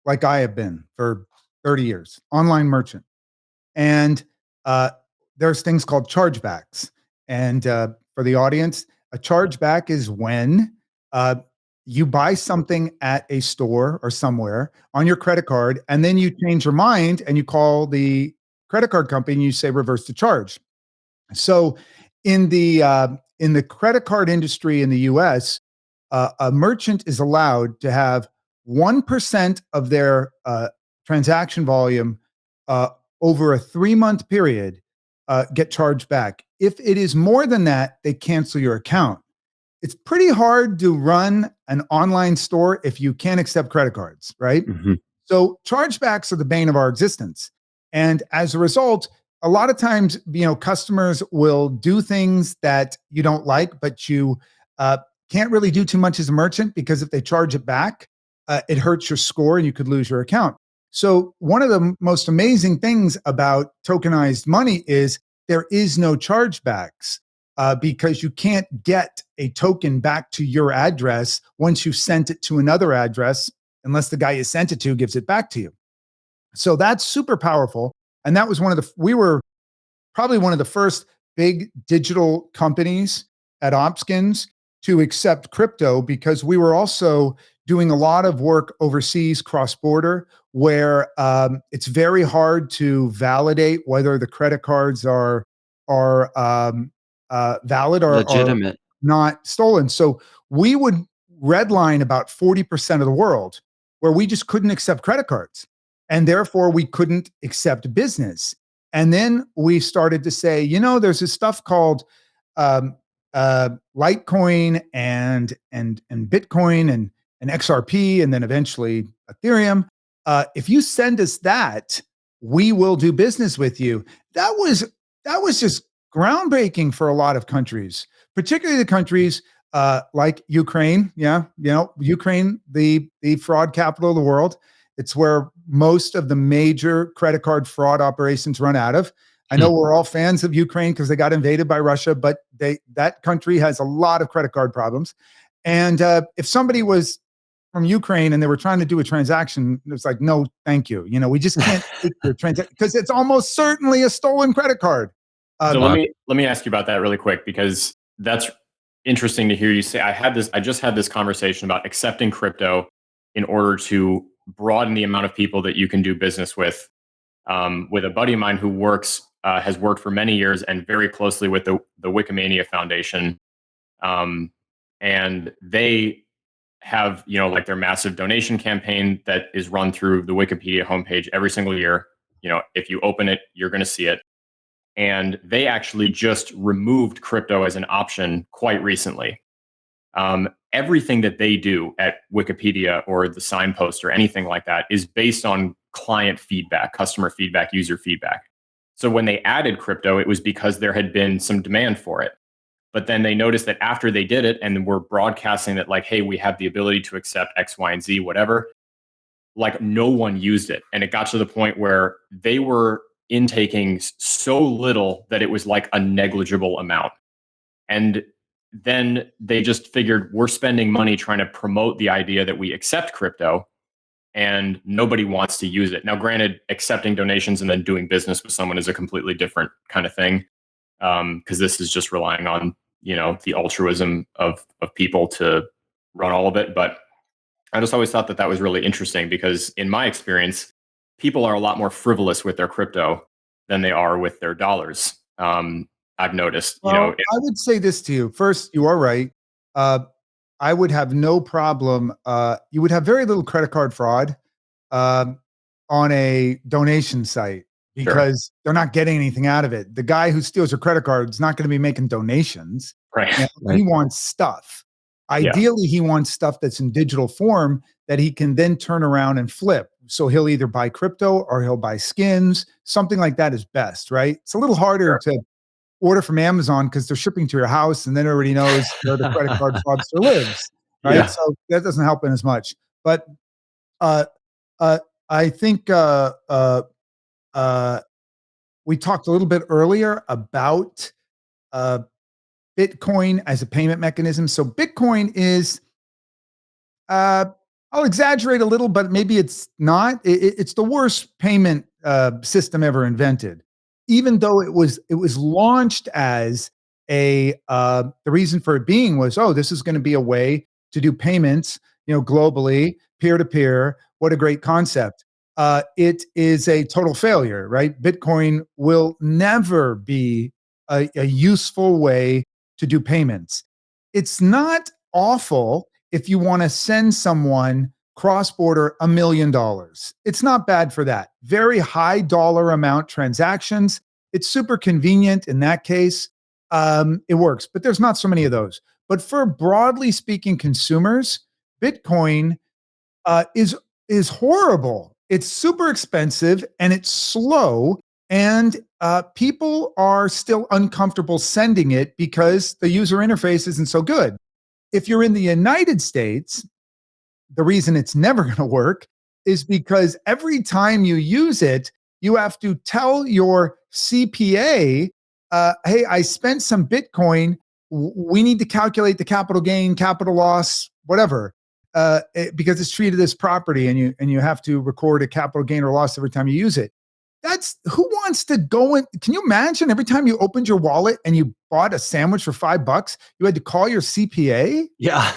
like I have been for 30 years, online merchant, and there's things called chargebacks. And for the audience, a chargeback is when you buy something at a store or somewhere on your credit card, and then you change your mind and you call the credit card company and you say reverse the charge. So in the credit card industry in the US, a merchant is allowed to have 1% of their transaction volume over a 3-month period get charged back. If it is more than that, they cancel your account. It's pretty hard to run an online store if you can't accept credit cards, right? Mm-hmm. So chargebacks are the bane of our existence. And as a result, a lot of times, customers will do things that you don't like, but you can't really do too much as a merchant, because if they charge it back, it hurts your score and you could lose your account. So one of the most amazing things about tokenized money is there is no chargebacks, because you can't get a token back to your address once you've sent it to another address, unless the guy you sent it to gives it back to you. So that's super powerful. And that was we were probably one of the first big digital companies at Opskins to accept crypto, because we were also doing a lot of work overseas, cross-border, where it's very hard to validate whether the credit cards are valid or legitimate, or not stolen. So we would redline about 40% of the world, where we just couldn't accept credit cards, and therefore we couldn't accept business. And then we started to say, there's this stuff called Litecoin and Bitcoin and XRP, and then eventually Ethereum. If you send us that, we will do business with you. That was just groundbreaking for a lot of countries, particularly the countries like Ukraine. Yeah, Ukraine, the fraud capital of the world. It's where most of the major credit card fraud operations run out of. I know we're all fans of Ukraine because they got invaded by Russia, but that country has a lot of credit card problems. And if somebody was from Ukraine and they were trying to do a transaction, it's like, no, thank you. We just can't take your transaction because it's almost certainly a stolen credit card. So let me ask you about that really quick, because that's interesting to hear you say. I just had this conversation about accepting crypto in order to broaden the amount of people that you can do business with a buddy of mine who has worked for many years and very closely with the Wikimania Foundation. And they have, like their massive donation campaign that is run through the Wikipedia homepage every single year. If you open it, you're going to see it. And they actually just removed crypto as an option quite recently. Everything that they do at Wikipedia or the signpost or anything like that is based on client feedback, customer feedback, user feedback. So when they added crypto, it was because there had been some demand for it. But then they noticed that after they did it and were broadcasting that, like, hey, we have the ability to accept X, Y, and Z, whatever, like no one used it. And it got to the point where they were intaking so little that it was like a negligible amount. And then they just figured we're spending money trying to promote the idea that we accept crypto and nobody wants to use it. Now, granted, accepting donations and then doing business with someone is a completely different kind of thing, because this is just relying on, you know, the altruism of people to run all of it. But I just always thought that that was really interesting because in my experience, people are a lot more frivolous with their crypto than they are with their dollars. I've noticed, Well, you know, I would say this to you. First, you are right. I would have no problem. You would have very little credit card fraud um, on a donation site sure, because they're not getting anything out of it. The guy who steals your credit card is not going to be making donations. right, You know, Right. he wants stuff. yeah, Ideally, he wants stuff that's in digital form that he can then turn around and flip. So he'll either buy crypto or he'll buy skins. Something like that is best, right? It's a little harder sure, to order from Amazon because they're shipping to your house and then everybody knows where the credit card fraudster lives, right? Yeah. So that doesn't help in as much. But uh, uh, I think uh, we talked a little bit earlier about uh, Bitcoin as a payment mechanism. So Bitcoin is, uh, I'll exaggerate a little, but maybe it's not. It's the worst payment system ever invented. Even though it was launched as the reason for it being was, oh, this is going to be a way to do payments, you know, globally, peer to peer. What a great concept. It is a total failure, right? Bitcoin will never be a useful way to do payments. It's not awful if you want to send someone cross border $1 million. It's not bad for that. Very high dollar amount transactions. It's super convenient in that case. It works, but there's not so many of those. But for broadly speaking consumers, Bitcoin is horrible. It's super expensive and it's slow, and people are still uncomfortable sending it because the user interface isn't so good. If you're in the United States, the reason it's never going to work is because every time you use it, you have to tell your CPA, hey, I spent some Bitcoin. We need to calculate the capital gain, capital loss, whatever, because it's treated as property, and you have to record a capital gain or loss every time you use it. That's who wants to go in. Can you imagine every time you opened your wallet and you bought a sandwich for $5, you had to call your CPA? Yeah.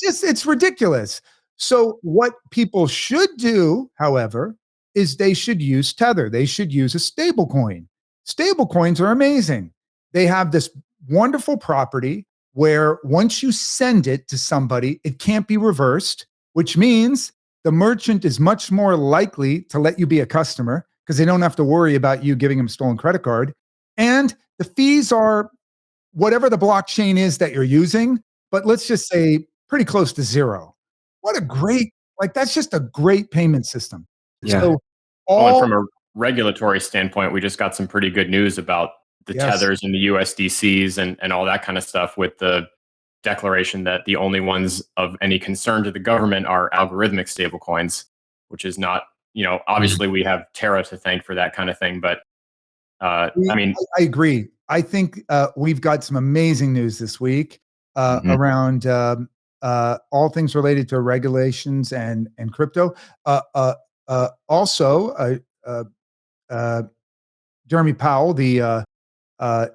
It's ridiculous. So what people should do, however, is they should use Tether. They should use a stable coin. Stable coins are amazing. They have this wonderful property where once you send it to somebody, it can't be reversed, which means the merchant is much more likely to let you be a customer because they don't have to worry about you giving them a stolen credit card. And the fees are whatever the blockchain is that you're using, but let's just say pretty close to zero. What a great, like, that's just a great payment system. Yeah. So Oh, and all, from a regulatory standpoint, we just got some pretty good news about the yes, tethers and the USDCs and all that kind of stuff, with the declaration that the only ones of any concern to the government are algorithmic stablecoins, which is not, you know, obviously we have Terra to thank for that kind of thing. But I mean, I agree. I think we've got some amazing news this week mhm, around all things related to regulations and crypto. Also, uh, Jeremy Powell, the uh,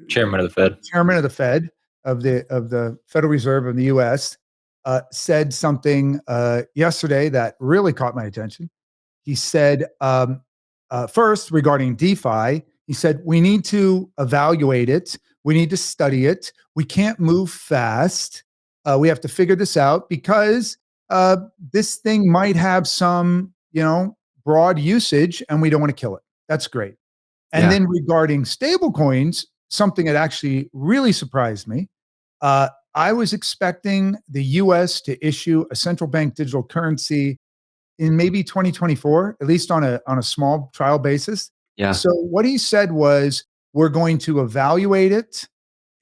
Chairman of the Fed. chairman of the Fed of the Federal Reserve of the U.S., said something yesterday that really caught my attention. He said, first regarding DeFi, he said we need to evaluate it, we need to study it, we can't move fast. We have to figure this out because this thing might have some, you know, broad usage, and we don't want to kill it. That's great. And Yeah. then regarding stablecoins, something that actually really surprised me. I was expecting the US to issue a central bank digital currency in maybe 2024, at least on a small trial basis. Yeah. So what he said was, we're going to evaluate it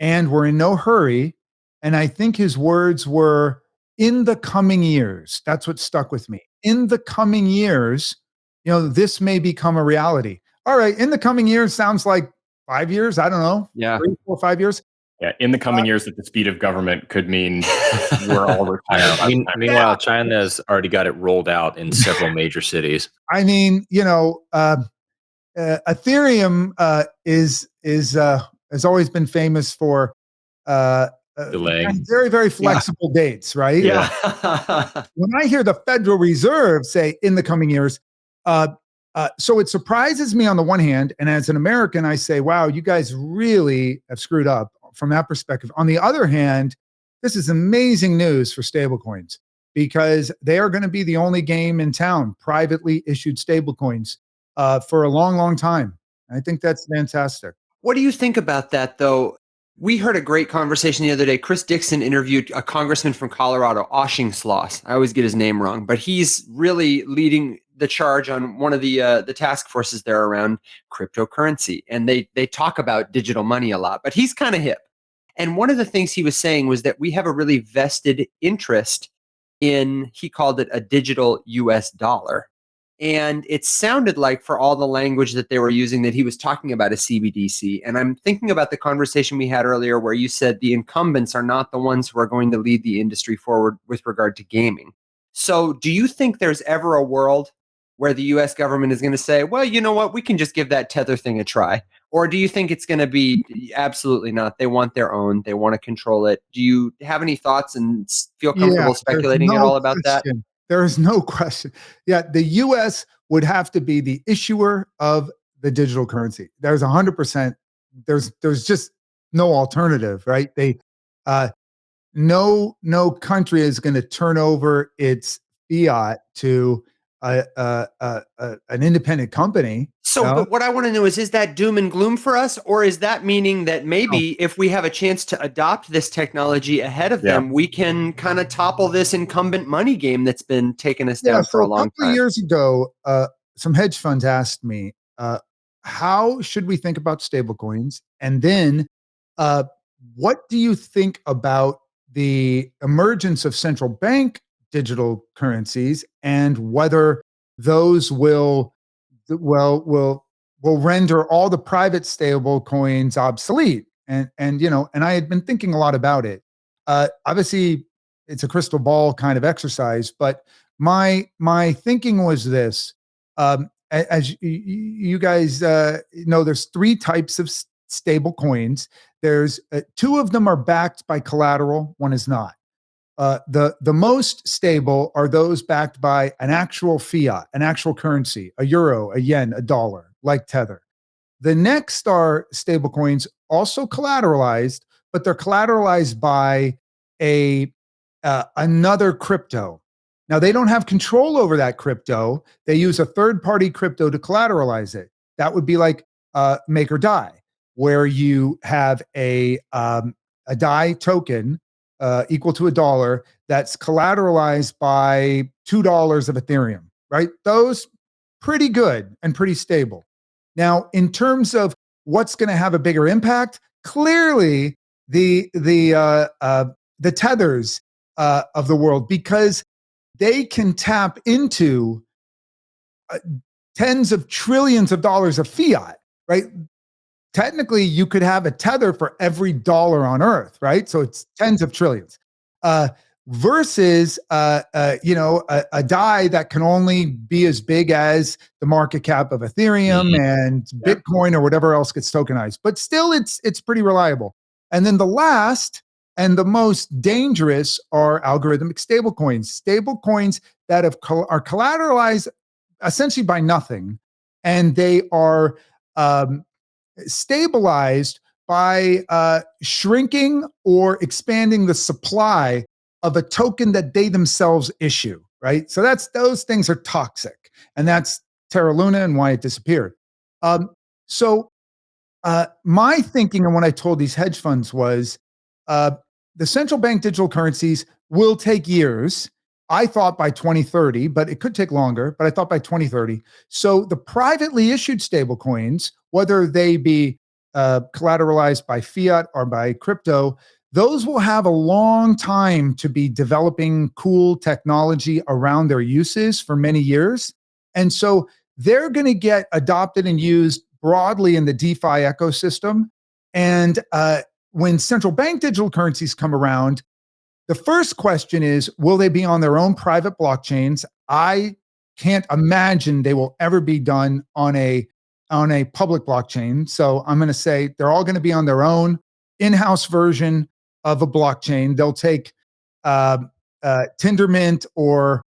and we're in no hurry. And I think his words were in the coming years. That's what stuck with me. in the coming years, this may become a reality. All right, in the coming years sounds like 5 years. I don't know. Yeah. 3, 4, 5 years. Yeah, in the coming years, that the speed of government could mean we're all retired. Meanwhile, China's already got it rolled out in several major cities. I mean, Ethereum has always been famous for Delaying. very, very flexible dates, right? Yeah. When I hear the Federal Reserve say in the coming years, so it surprises me on the one hand, and as an American, I say, wow, you guys really have screwed up from that perspective. On the other hand, this is amazing news for stablecoins because they are going to be the only game in town, privately issued stablecoins for a long, long time. I think that's fantastic. What do you think about that, though? We heard a great conversation the other day. Chris Dixon interviewed a congressman from Colorado, Auchincloss. I always get his name wrong, but he's really leading the charge on one of the task forces there around cryptocurrency. And they talk about digital money a lot, but he's kind of hip. And one of the things he was saying was that we have a really vested interest in, he called it a digital US dollar. And it sounded like, for all the language that they were using, that he was talking about a CBDC. And I'm thinking about the conversation we had earlier where you said the incumbents are not the ones who are going to lead the industry forward with regard to gaming. So do you think there's ever a world where the US government is going to say, well, you know what, we can just give that Tether thing a try? Or do you think it's going to be absolutely not? They want their own. They want to control it. Do you have any thoughts and feel comfortable speculating at all about that? There is no question. Yeah, the U.S. would have to be the issuer of the digital currency. There's 100%. There's just no alternative, right? No country is going to turn over its fiat to an independent company. So, but what I want to know is that doom and gloom for us, or is that meaning that maybe if we have a chance to adopt this technology ahead of them, we can kind of topple this incumbent money game that's been taking us down for a long time? A couple of years ago, some hedge funds asked me, how should we think about stablecoins? And then what do you think about the emergence of central bank digital currencies and whether those will render all the private stable coins obsolete? And I had been thinking a lot about it. Obviously, it's a crystal ball kind of exercise, but my thinking was this: as you guys know, there's 3 types of stable coins. There's 2 of them are backed by collateral, one is not. The most stable are those backed by an actual fiat, an actual currency, a euro, a yen, a dollar, like Tether. The next are stable coins, also collateralized, but they're collateralized by another crypto. Now, they don't have control over that crypto. They use a third-party crypto to collateralize it. That would be like Make or Die, where you have a DAI token equal to $1 that's collateralized by $2 of Ethereum, right? Those pretty good and pretty stable. Now, in terms of what's going to have a bigger impact, clearly the tethers of the world, because they can tap into tens of trillions of dollars of fiat, right? Technically, you could have a tether for every dollar on earth, right? So it's tens of trillions versus, a DAI that can only be as big as the market cap of Ethereum and Bitcoin or whatever else gets tokenized. But still, it's pretty reliable. And then the last and the most dangerous are algorithmic stablecoins that are collateralized essentially by nothing, and they are stabilized by shrinking or expanding the supply of a token that they themselves issue, right? So those things are toxic, and that's TerraLuna and why it disappeared. My thinking and what I told these hedge funds was the central bank digital currencies will take years. I thought by 2030, but it could take longer, but I thought by 2030. So the privately issued stablecoins, whether they be collateralized by fiat or by crypto, those will have a long time to be developing cool technology around their uses for many years. And so they're going to get adopted and used broadly in the DeFi ecosystem. And when central bank digital currencies come around, the first question is, will they be on their own private blockchains? I can't imagine they will ever be done on a public blockchain. So I'm going to say they're all going to be on their own in-house version of a blockchain. They'll take Tendermint or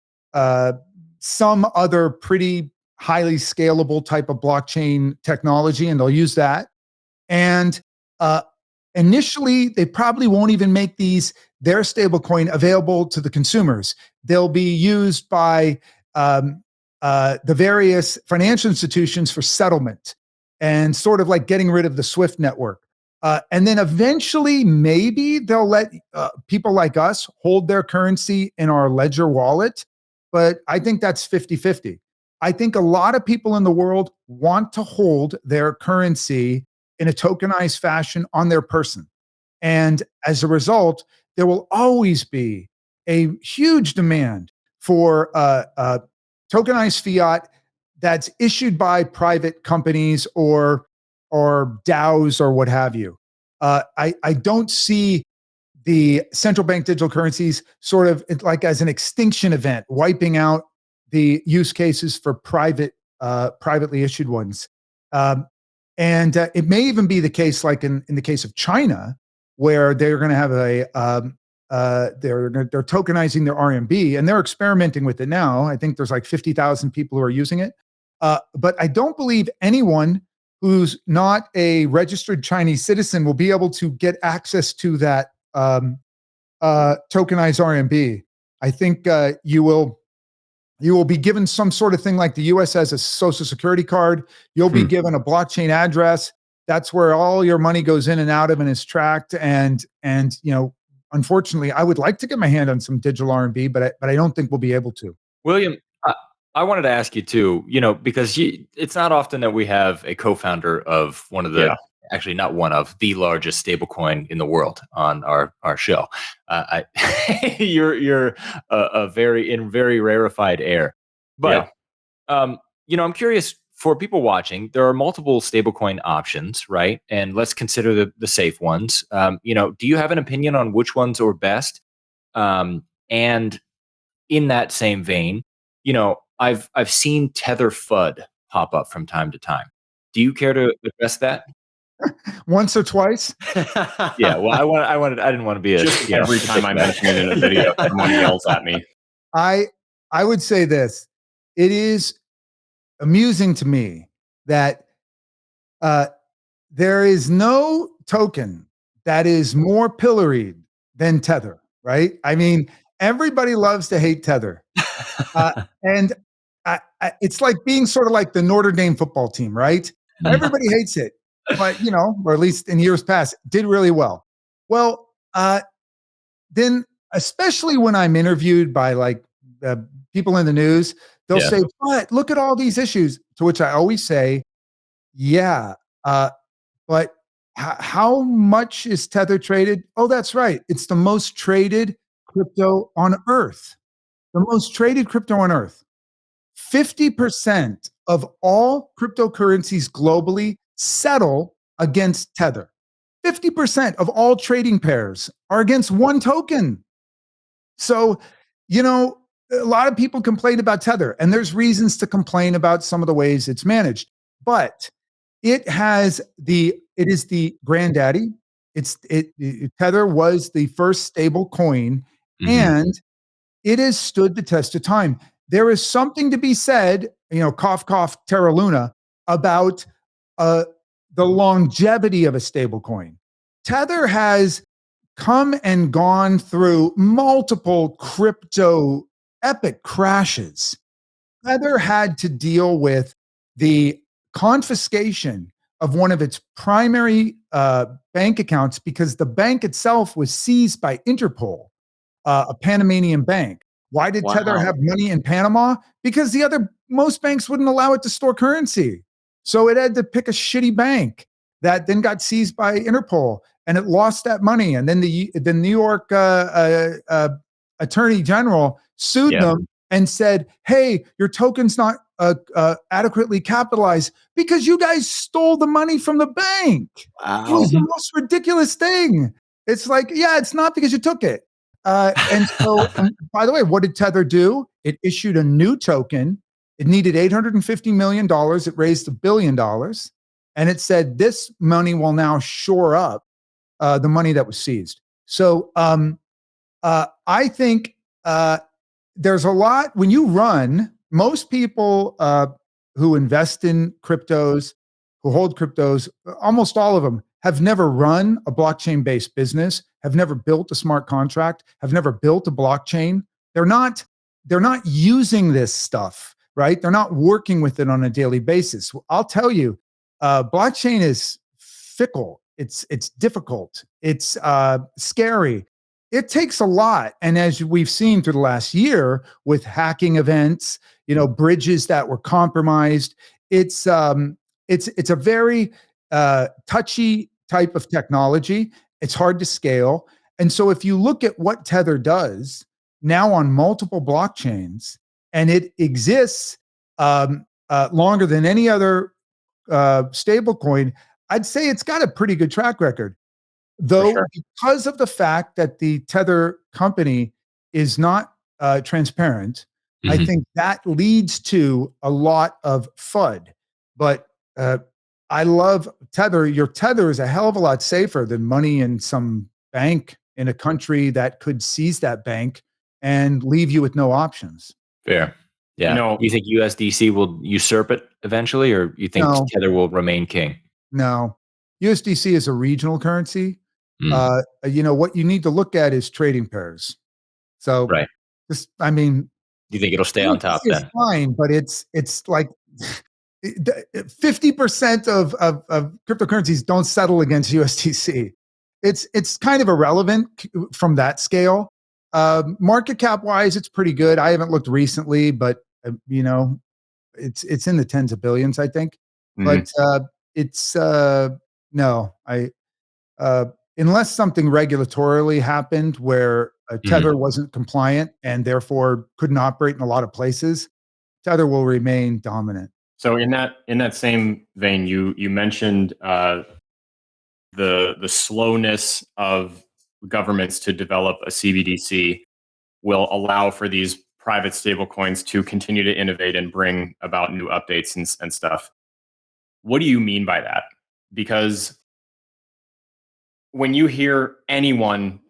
some other pretty highly scalable type of blockchain technology, and they'll use that. And initially, they probably won't even make their stablecoin available to the consumers. They'll be used by the various financial institutions for settlement and sort of like getting rid of the SWIFT network. And then eventually, maybe they'll let people like us hold their currency in our Ledger wallet. But I think that's 50-50. I think a lot of people in the world want to hold their currency in a tokenized fashion on their person. And as a result, there will always be a huge demand for tokenized fiat that's issued by private companies or DAOs or what have you. I don't see the central bank digital currencies sort of like as an extinction event, wiping out the use cases for privately issued ones. And it may even be the case, like in the case of China, where they're going to have they're tokenizing their RMB, and they're experimenting with it now. I think there's like 50,000 people who are using it. But I don't believe anyone who's not a registered Chinese citizen will be able to get access to that tokenized RMB. I think you will be given some sort of thing like the US has a social security card. You'll be given a blockchain address. That's where all your money goes in and out of and is tracked. And unfortunately, I would like to get my hand on some digital RMB, but I don't think we'll be able to. William, I wanted to ask you too, because it's not often that we have a co-founder of one of the, actually not one of the largest stablecoin in the world on our show. You're a very rarefied air. But I'm curious, for people watching, there are multiple stablecoin options, right? And let's consider the safe ones. Do you have an opinion on which ones are best? And in that same vein, I've seen Tether FUD pop up from time to time. Do you care to address that? Once or twice? Yeah. Well, I didn't want to be just every time I mention it in a video, someone yells at me. I would say this: it is amusing to me that there is no token that is more pilloried than Tether. Right? I mean, everybody loves to hate Tether. And it's like being sort of like the Notre Dame football team, right? Everybody hates it, but or at least in years past, did really well. Well, then especially when I'm interviewed by like people in the news, they'll say, "But look at all these issues." To which I always say, "Yeah, but how much is Tether traded?" "Oh, that's right. It's the most traded crypto on Earth." The most traded crypto on Earth. 50% of all cryptocurrencies globally settle against Tether. 50% of all trading pairs are against one token. So, a lot of people complain about Tether, and there's reasons to complain about some of the ways it's managed. But it is the granddaddy. Tether was the first stable coin, and it has stood the test of time. There is something to be said, cough, cough, TerraLuna, about the longevity of a stablecoin. Tether has come and gone through multiple crypto epic crashes. Tether had to deal with the confiscation of one of its primary bank accounts because the bank itself was seized by Interpol. A Panamanian bank. Why did Tether have money in Panama? Because most banks wouldn't allow it to store currency. So it had to pick a shitty bank. that then got seized by Interpol, and it lost that money. And then the New York Attorney General sued them and said, "Hey, your token's not adequately capitalized because you guys stole the money from the bank." Wow. It was the most ridiculous thing. It's like, yeah, it's not because you took it. And so, by the way, what did Tether do? It issued a new token. It needed $850 million. It raised $1 billion. And it said this money will now shore up the money that was seized. So I think there's a lot, when you run, most people who invest in cryptos, who hold cryptos, almost all of them have never run a blockchain-based business, have never built a smart contract, have never built a blockchain. They're not using this stuff, right? They're not working with it on a daily basis. I'll tell you, blockchain is fickle. It's difficult. It's scary. It takes a lot. And as we've seen through the last year with hacking events, bridges that were compromised, it's a very touchy type of technology. It's hard to scale. And so if you look at what Tether does now on multiple blockchains, and it exists longer than any other stablecoin, I'd say it's got a pretty good track record. Though, because of the fact that the Tether company is not transparent, I think that leads to a lot of FUD. But I love Tether. Your Tether is a hell of a lot safer than money in some bank in a country that could seize that bank and leave you with no options. Fair. Yeah. You think USDC will usurp it eventually, or you think Tether will remain king? No. USDC is a regional currency. What you need to look at is trading pairs. So, do you think it'll stay on top then? It's fine, but it's like 50% of cryptocurrencies don't settle against USDC. It's kind of irrelevant from that scale. Market cap wise, it's pretty good. I haven't looked recently, but it's in the tens of billions, I think. But it's unless something regulatorily happened where Tether wasn't compliant and therefore couldn't operate in a lot of places, Tether will remain dominant. So in that same vein, you mentioned the slowness of governments to develop a CBDC will allow for these private stablecoins to continue to innovate and bring about new updates and stuff. What do you mean by that? Because when you hear anyone,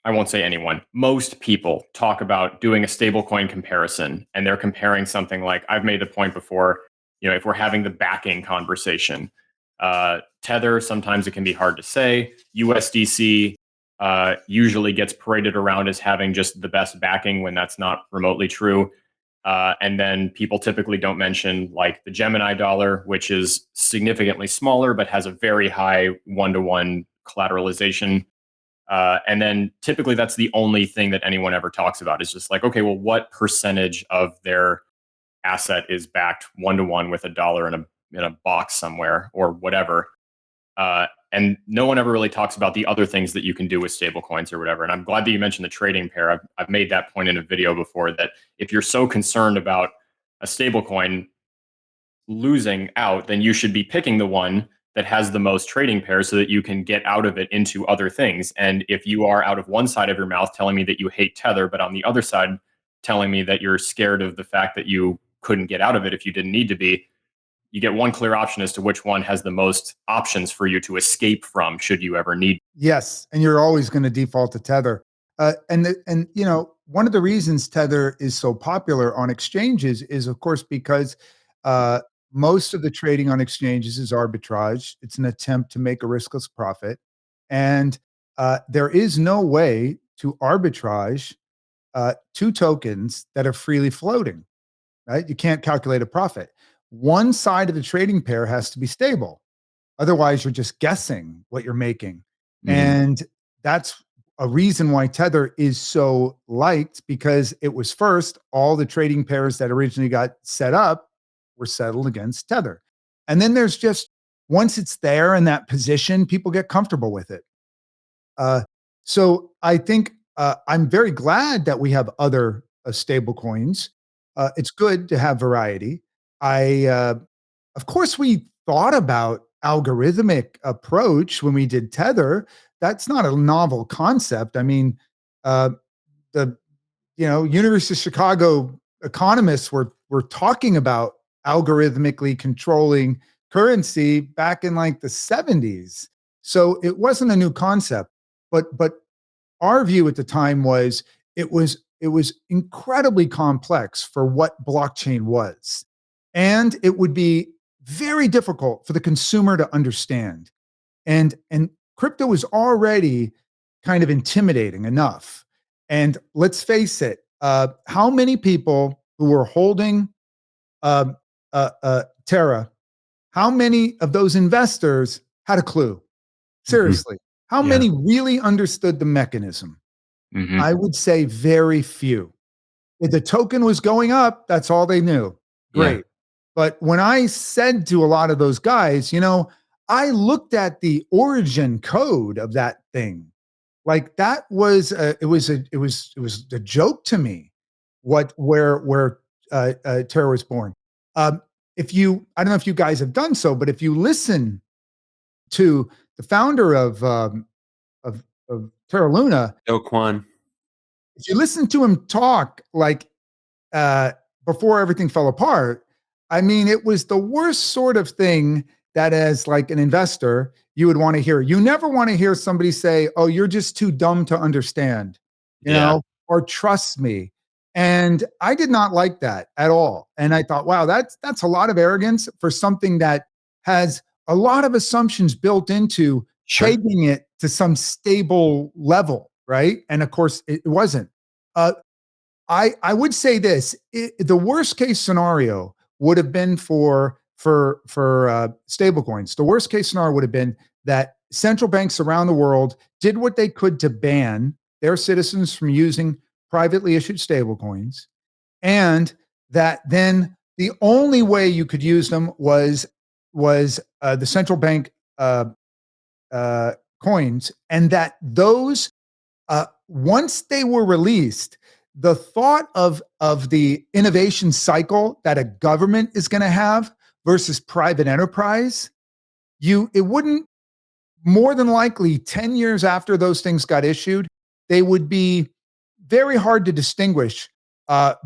I won't say anyone, most people talk about doing a stablecoin comparison, and they're comparing something like, I've made the point before, if we're having the backing conversation, Tether, sometimes it can be hard to say. USDC usually gets paraded around as having just the best backing when that's not remotely true. And then people typically don't mention like the Gemini dollar, which is significantly smaller, but has a very high one-to-one collateralization. And then typically that's the only thing that anyone ever talks about is just like, okay, well, what percentage of their asset is backed one-to-one with $1 in a box somewhere or whatever? And no one ever really talks about the other things that you can do with stablecoins or whatever. And I'm glad that you mentioned the trading pair. I've made that point in a video before, that if you're so concerned about a stablecoin losing out, then you should be picking the one that has the most trading pairs so that you can get out of it into other things. And if you are out of one side of your mouth telling me that you hate Tether, but on the other side telling me that you're scared of the fact that you couldn't get out of it if you didn't need to be, you get one clear option as to which one has the most options for you to escape from should you ever need. Yes, and you're always going to default to Tether. And one of the reasons Tether is so popular on exchanges is, of course, because most of the trading on exchanges is arbitrage. It's an attempt to make a riskless profit. And there is no way to arbitrage two tokens that are freely floating, right? You can't calculate a profit. One side of the trading pair has to be stable. Otherwise, you're just guessing what you're making. And that's a reason why Tether is so liked, because it was first, all the trading pairs that originally got set up were settled against Tether. And then there's just once it's there in that position, people get comfortable with it. So I think I'm very glad that we have other stable coins. It's good to have variety. Of course, we thought about algorithmic approach when we did Tether. That's not a novel concept. I mean, uh, the University of Chicago economists were talking about algorithmically controlling currency back in like the 70s. So it wasn't a new concept, but our view at the time was it was incredibly complex for what blockchain was. And it would be very difficult for the consumer to understand. And crypto was already kind of intimidating enough. And let's face it, how many people who were holding Terra, how many of those investors had a clue? Seriously, how Yeah. many really understood the mechanism? I would say very few. If the token was going up, that's all they knew. Yeah. Great. But when I said to a lot of those guys, I looked at the origin code of that thing. Like that was it was a joke to me. Where Terra was born. If you, I don't know if you guys have done so, but if you listen to the founder of TerraLuna, Do Kwon. if you listen to him talk like uh, before everything fell apart, I mean, it was the worst sort of thing that as like an investor, you would want to hear. You never want to hear somebody say, "Oh, you're just too dumb to understand," Yeah. or "Trust me." And I did not like that at all. And I thought, wow, that's a lot of arrogance for something that has a lot of assumptions built into Sure. pegging it to some stable level, right? And of course, it wasn't. Uh, I would say this: the worst case scenario would have been for stablecoins. The worst case scenario would have been that central banks around the world did what they could to ban their citizens from using privately issued stablecoins, and that then the only way you could use them was the central bank uh, coins, and that those once they were released, the thought of the innovation cycle that a government is going to have versus private enterprise, it wouldn't, more than likely 10 years after those things got issued, they would be very hard to distinguish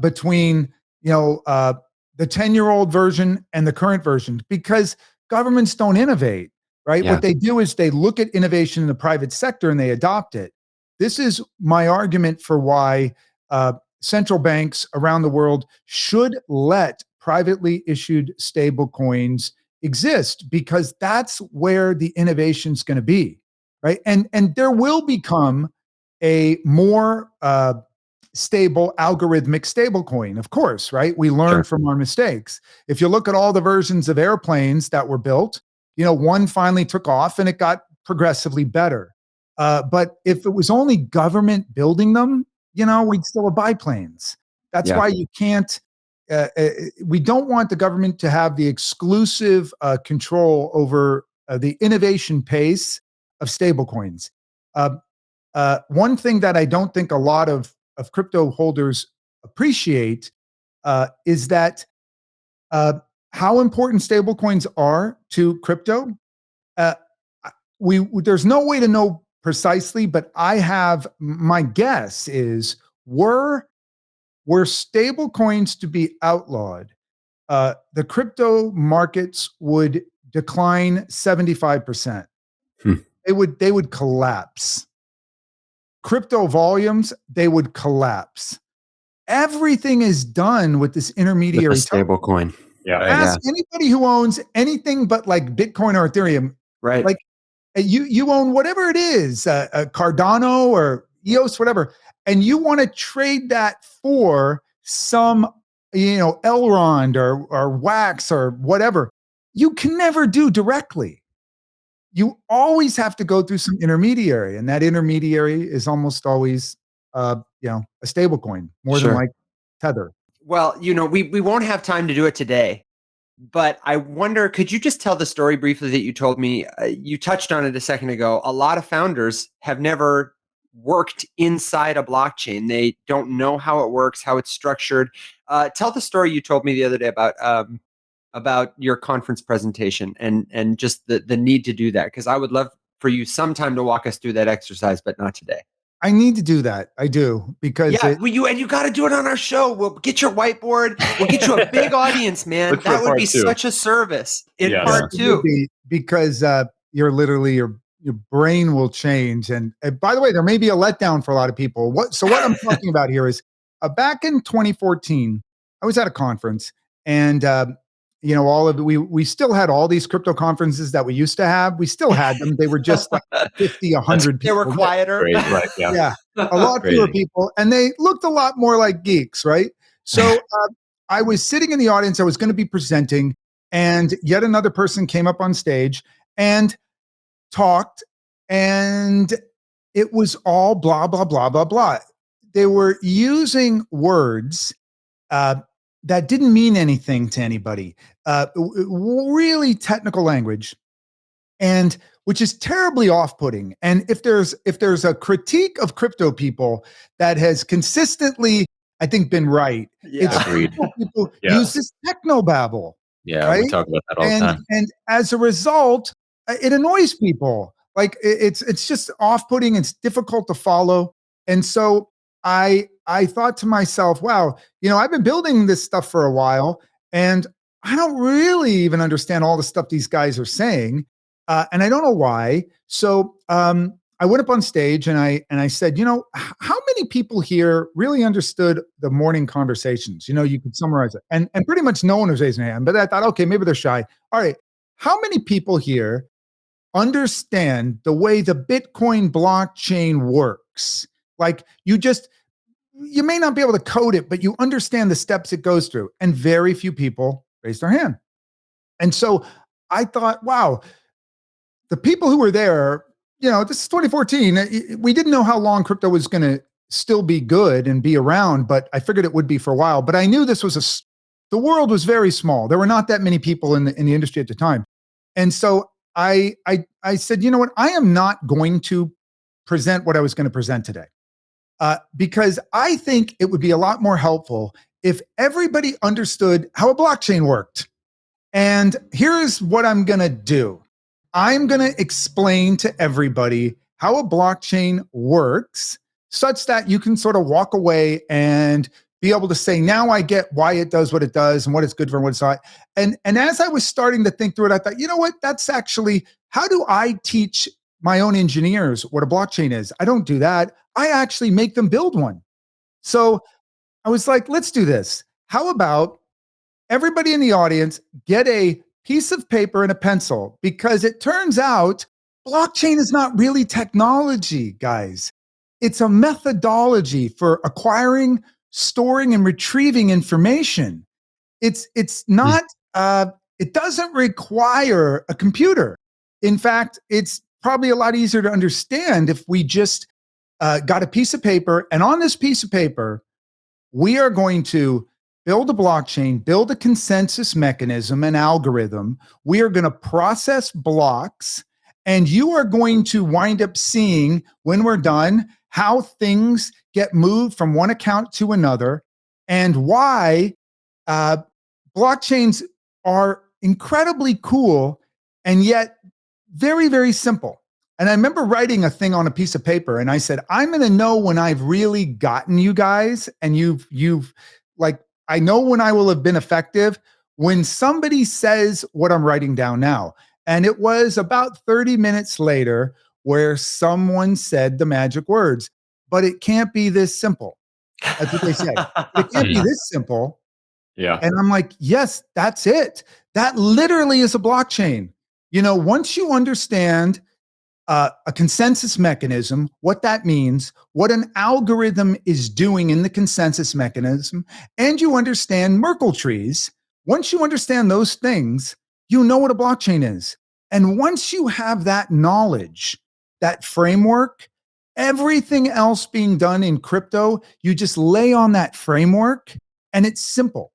between the 10-year-old version and the current version, because governments don't innovate, right? Yeah. What they do is they look at innovation in the private sector and they adopt it. This is my argument for why central banks around the world should let privately issued stable coins exist, because that's where the innovation is going to be, right? And there will become a more stable algorithmic stable coin, of course, right? We learn Sure. from our mistakes. If you look at all the versions of airplanes that were built, one finally took off and it got progressively better. But if it was only government building them, we'd still have biplanes. That's Yeah. why you can't. We don't want the government to have the exclusive control over the innovation pace of stablecoins. One thing that I don't think a lot of crypto holders appreciate is that how important stablecoins are to crypto. Uh, there's no way to know precisely, but my guess is were stable coins to be outlawed, the crypto markets would decline 75%. Hmm. They would collapse. Crypto volumes, they would collapse. Everything is done with this With intermediary a stable coin. Yeah. Ask anybody who owns anything but like Bitcoin or Ethereum. Right. Like you own whatever it is, Cardano or EOS, whatever, and you want to trade that for some, Elrond or Wax or whatever. You can never do directly. You always have to go through some intermediary, and that intermediary is almost always, a stable coin more than Sure. like Tether. Well, we won't have time to do it today. But I wonder, could you just tell the story briefly that you told me? You touched on it a second ago. A lot of founders have never worked inside a blockchain. They don't know how it works, how it's structured. Tell the story you told me the other day about your conference presentation and just the need to do that. Because I would love for you sometime to walk us through that exercise, but not today. I need to do that. I do, because you got to do it on our show. We'll get your whiteboard. We'll get you a big audience, man. That would be such a service in part two. Because you're literally your brain will change. And by the way, there may be a letdown for a lot of people. What I'm talking about here is back in 2014, I was at a conference, and all of we still had all these crypto conferences that we used to have. We still had them. They were just like 50, 100 people. They were quieter. Right, yeah, a lot fewer people, and they looked a lot more like geeks, right? So I was sitting in the audience. I was going to be presenting, and yet another person came up on stage and talked, and it was all blah, blah, blah, blah, blah. They were using words that didn't mean anything to anybody. Really technical language, and which is terribly off-putting. And if there's a critique of crypto people that has consistently, I think, been right, it's people use this technobabble. Yeah, right? We talk about that all the time. And as a result, it annoys people. Like it's just off-putting. It's difficult to follow. And so I thought to myself, wow, I've been building this stuff for a while, and I don't really even understand all the stuff these guys are saying. And I don't know why. So I went up on stage and I said, how many people here really understood the morning conversations? You could summarize it. And pretty much no one was raising their hand, but I thought, okay, maybe they're shy. All right. How many people here understand the way the Bitcoin blockchain works? Like you may not be able to code it, but you understand the steps it goes through. And very few people raised their hand. And so I thought, wow, the people who were there, this is 2014. We didn't know how long crypto was going to still be good and be around, but I figured it would be for a while. But I knew the world was very small. There were not that many people in the industry at the time. And so I said, you know what? I am not going to present what I was going to present today. Because I think it would be a lot more helpful if everybody understood how a blockchain worked. And here's what I'm going to do. I'm going to explain to everybody how a blockchain works such that you can sort of walk away and be able to say, now I get why it does what it does and what it's good for and what it's not. And as I was starting to think through it, I thought, you know what? That's actually, how do I teach my own engineers what a blockchain is? I don't do that. I actually make them build one. So I was like, let's do this. How about everybody in the audience get a piece of paper and a pencil? Because it turns out blockchain is not really technology, guys. It's a methodology for acquiring, storing, and retrieving information. It's not, it doesn't require a computer. In fact, it's probably a lot easier to understand if we just got a piece of paper, and on this piece of paper, we are going to build a blockchain, build a consensus mechanism, an algorithm. We are going to process blocks, and you are going to wind up seeing, when we're done, how things get moved from one account to another, and why blockchains are incredibly cool and yet very, very simple. And I remember writing a thing on a piece of paper, and I said, I'm going to know when I've really gotten you guys, and you've like, I know when I will have been effective when somebody says what I'm writing down now. And it was about 30 minutes later where someone said the magic words, but it can't be this simple. That's what they said. It can't be this simple. Yeah. And I'm like, yes, that's it. That literally is a blockchain. Once you understand a consensus mechanism, what that means, what an algorithm is doing in the consensus mechanism, and you understand Merkle trees, once you understand those things, you know what a blockchain is. And once you have that knowledge, that framework, everything else being done in crypto, you just lay on that framework, and it's simple.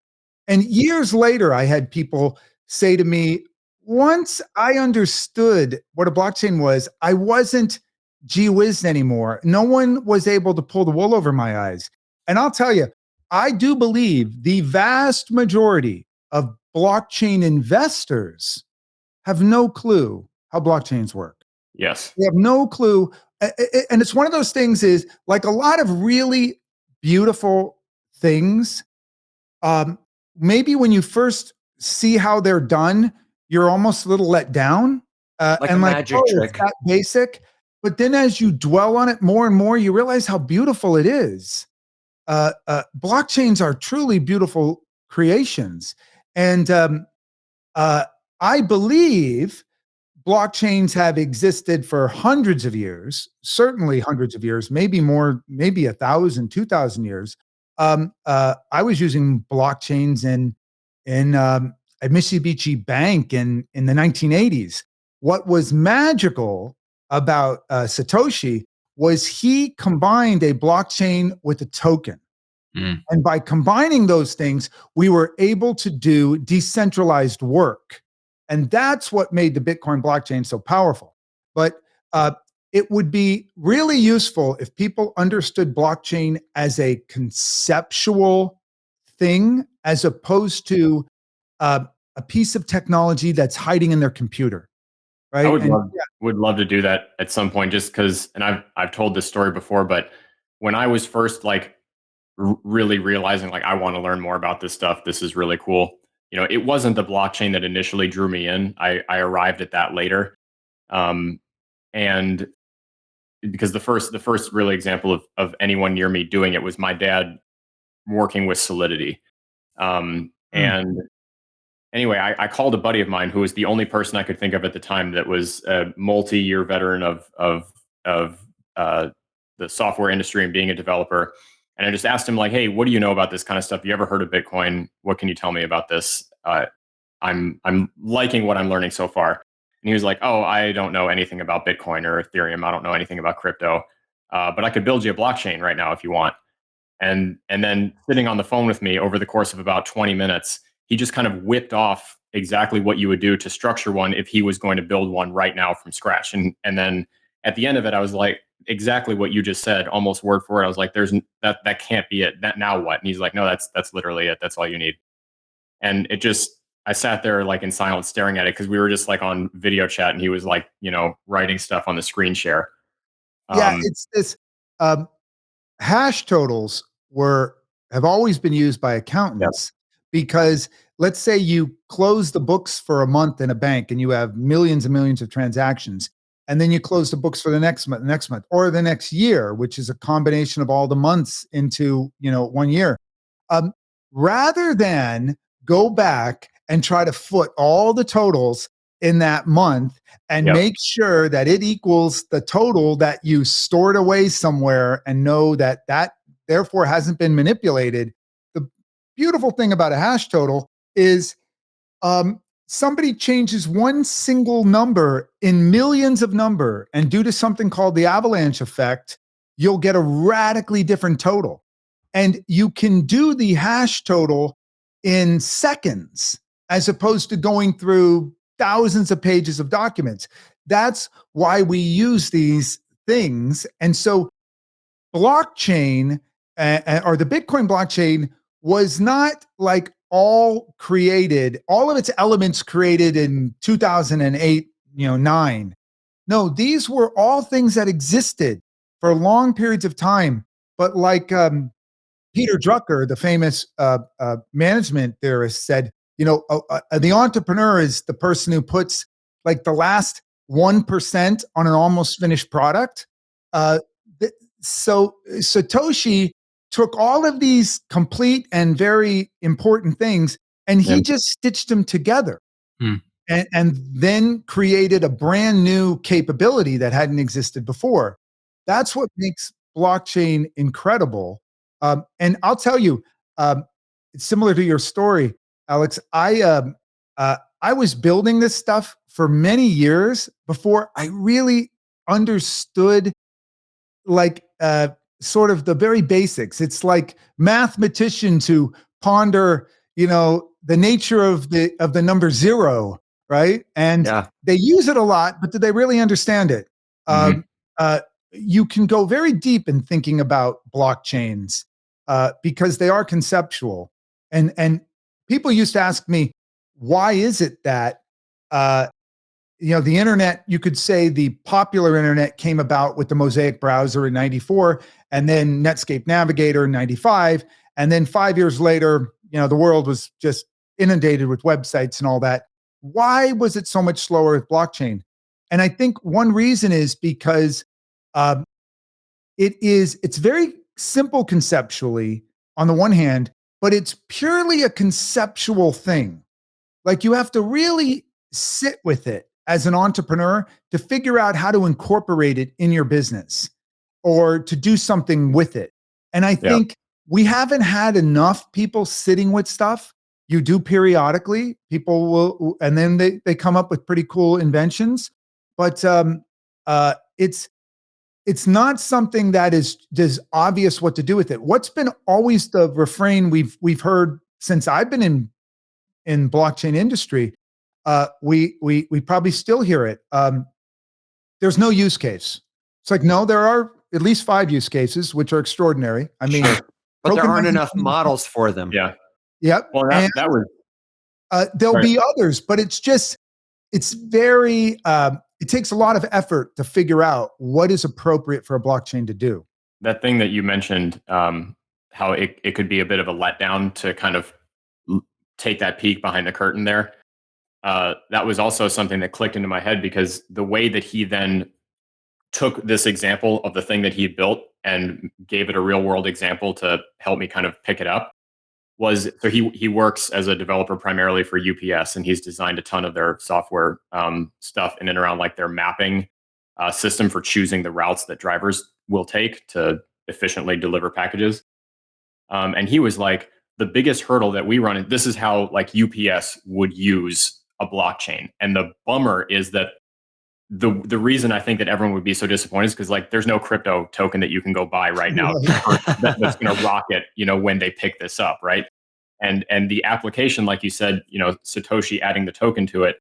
And years later, I had people say to me, once I understood what a blockchain was, I wasn't gee whiz anymore. No one was able to pull the wool over my eyes. And I'll tell you, I do believe the vast majority of blockchain investors have no clue how blockchains work. Yes. They have no clue. And it's one of those things is like a lot of really beautiful things. Maybe when you first see how they're done, you're almost a little let down. Like And a like, magic oh, it's trick. that basic. But then as you dwell on it more and more, you realize how beautiful it is. Blockchains are truly beautiful creations. And I believe blockchains have existed for hundreds of years, certainly hundreds of years, maybe more, maybe 1,000, 2,000 years. I was using blockchains in at Mitsubishi Bank in the 1980s. What was magical about Satoshi was he combined a blockchain with a token. Mm. And by combining those things, we were able to do decentralized work. And that's what made the Bitcoin blockchain so powerful. But it would be really useful if people understood blockchain as a conceptual thing, as opposed to a piece of technology that's hiding in their computer, I right? would And love to do that at some point, just because, and I've told this story before, but when I was first like really realizing like I want to learn more about this stuff, this is really cool. You know, it wasn't the blockchain that initially drew me in. I arrived at that later, and because the first really example of anyone near me doing it was my dad working with Solidity, mm, and anyway, I called a buddy of mine who was the only person I could think of at the time that was a multi-year veteran of the software industry and being a developer. And I just asked him like, "Hey, what do you know about this kind of stuff? You ever heard of Bitcoin? What can you tell me about this? I'm liking what I'm learning so far." And he was like, "Oh, I don't know anything about Bitcoin or Ethereum. I don't know anything about crypto, but I could build you a blockchain right now if you want." And then sitting on the phone with me over the course of about 20 minutes, he just kind of whipped off exactly what you would do to structure one if he was going to build one right now from scratch. And then at the end of it, I was like, exactly what you just said, almost word for word. I was like, that can't be it. That now what? And he's like, no, that's literally it. That's all you need. And it just, I sat there like in silence staring at it because we were just like on video chat and he was like, writing stuff on the screen share. yeah, Um, it's this. Um, Hash totals have always been used by Yep. accountants because let's say you close the books for a month in a bank and you have millions and millions of transactions, and then you close the books for the next month or the next year, which is a combination of all the months into 1 year. um, rather than go back and try to foot all the totals in that month and Yep. make sure that it equals the total that you stored away somewhere and know that that therefore hasn't been manipulated. The beautiful thing about a hash total is somebody changes one single number in millions of number, and due to something called the avalanche effect, you'll get a radically different total. And you can do the hash total in seconds as opposed to going through thousands of pages of documents. That's why we use these things. And so blockchain or the Bitcoin blockchain was not like all of its elements created in 2008, 9. No, these were all things that existed for long periods of time. But like Peter Drucker, the famous management theorist, said, the entrepreneur is the person who puts like the last 1% on an almost finished product. Uh, so Satoshi took all of these complete and very important things and he Yep. just stitched them together. Hmm. And then created a brand new capability that hadn't existed before. That's what makes blockchain incredible. And I'll tell you, it's similar to your story, Alex. I was building this stuff for many years before I really understood like sort of the very basics. It's like mathematicians who ponder, the nature of the number zero, right? And they use it a lot, but do they really understand it? You can go very deep in thinking about blockchains because they are conceptual. And people used to ask me, why is it that the internet, you could say the popular internet came about with the Mosaic browser in 94 and then Netscape Navigator in 95. And then 5 years later, the world was just inundated with websites and all that. Why was it so much slower with blockchain? And I think one reason is because it's very simple conceptually on the one hand, but it's purely a conceptual thing. Like you have to really sit with it as an entrepreneur to figure out how to incorporate it in your business or to do something with it. And I think we haven't had enough people sitting with stuff. You do periodically, people will, and then they come up with pretty cool inventions, but it's not something that is obvious what to do with it. What's been always the refrain we've heard since I've been in blockchain industry, we probably still hear it. There's no use case. It's like, no, there are at least 5 use cases, which are extraordinary. I mean, but there aren't enough models for them. Yeah. Yep. Well, that was. There'll be others, but it's very, it takes a lot of effort to figure out what is appropriate for a blockchain to do. That thing that you mentioned, how it could be a bit of a letdown to kind of take that peek behind the curtain there. That was also something that clicked into my head because the way that he then took this example of the thing that he built and gave it a real world example to help me kind of pick it up was, so he works as a developer primarily for UPS, and he's designed a ton of their software stuff in and around like their mapping system for choosing the routes that drivers will take to efficiently deliver packages. And he was like, the biggest hurdle that we run, this is how like UPS would use a blockchain. And the bummer is that the reason I think that everyone would be so disappointed is because like there's no crypto token that you can go buy right now that's going to rocket, when they pick this up, right? And the application, like you said, Satoshi adding the token to it,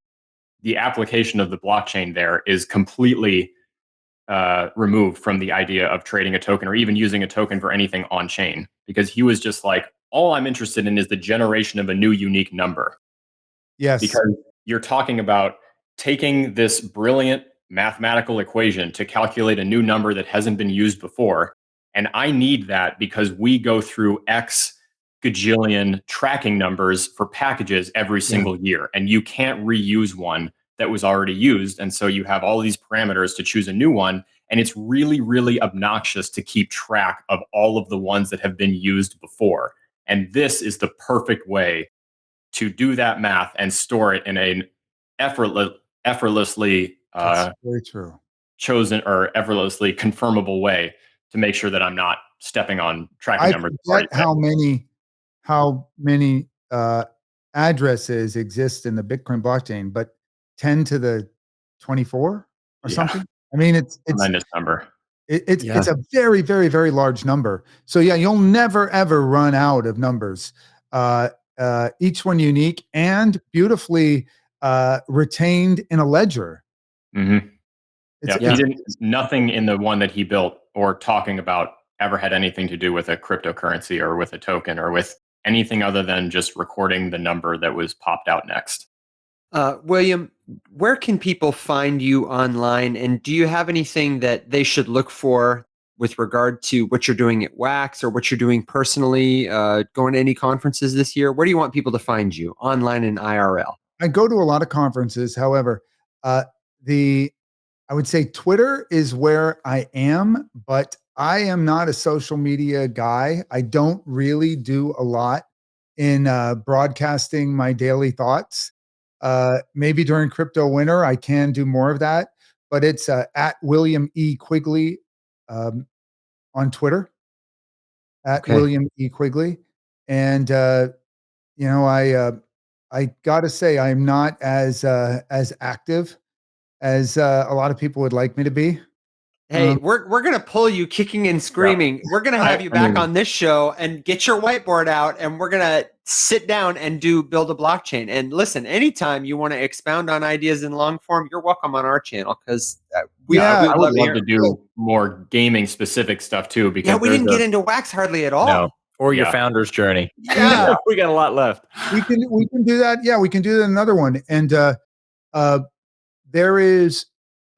the application of the blockchain there is completely removed from the idea of trading a token or even using a token for anything on chain, because he was just like, all I'm interested in is the generation of a new unique number. Yes. Because you're talking about taking this brilliant mathematical equation to calculate a new number that hasn't been used before. And I need that because we go through X gajillion tracking numbers for packages every single year. And you can't reuse one that was already used. And so you have all these parameters to choose a new one. And it's really, really obnoxious to keep track of all of the ones that have been used before. And this is the perfect way to do that math and store it in an effortlessly very true. Chosen or effortlessly confirmable way to make sure that I'm not stepping on tracking numbers. I forget how many addresses exist in the Bitcoin blockchain, but 10 to the 24 or something. I mean, it's tremendous number. It's a very, very, very large number. So yeah, you'll never ever run out of numbers. Each one unique and beautifully retained in a ledger. Mm-hmm. Nothing in the one that he built or talking about ever had anything to do with a cryptocurrency or with a token or with anything other than just recording the number that was popped out next. William, where can people find you online? And do you have anything that they should look for with regard to what you're doing at WAX or what you're doing personally, going to any conferences this year? Where do you want people to find you online and IRL? I go to a lot of conferences. However, I would say Twitter is where I am, but I am not a social media guy. I don't really do a lot in broadcasting my daily thoughts. Maybe during crypto winter, I can do more of that, but it's at William E. Quigley on Twitter, at William E. Quigley. And, I got to say, I'm not as active as a lot of people would like me to be. Hey, we're gonna pull you kicking and screaming. We're gonna have you back on this show and get your whiteboard out, and we're gonna sit down and build a blockchain. And listen, anytime you want to expound on ideas in long form, you're welcome on our channel, because we I would love love to do more gaming specific stuff too, because we didn't get into wax hardly at all. No. Or your founder's journey. Yeah. We got a lot left. We can do that. Yeah, we can do that in another one. And there's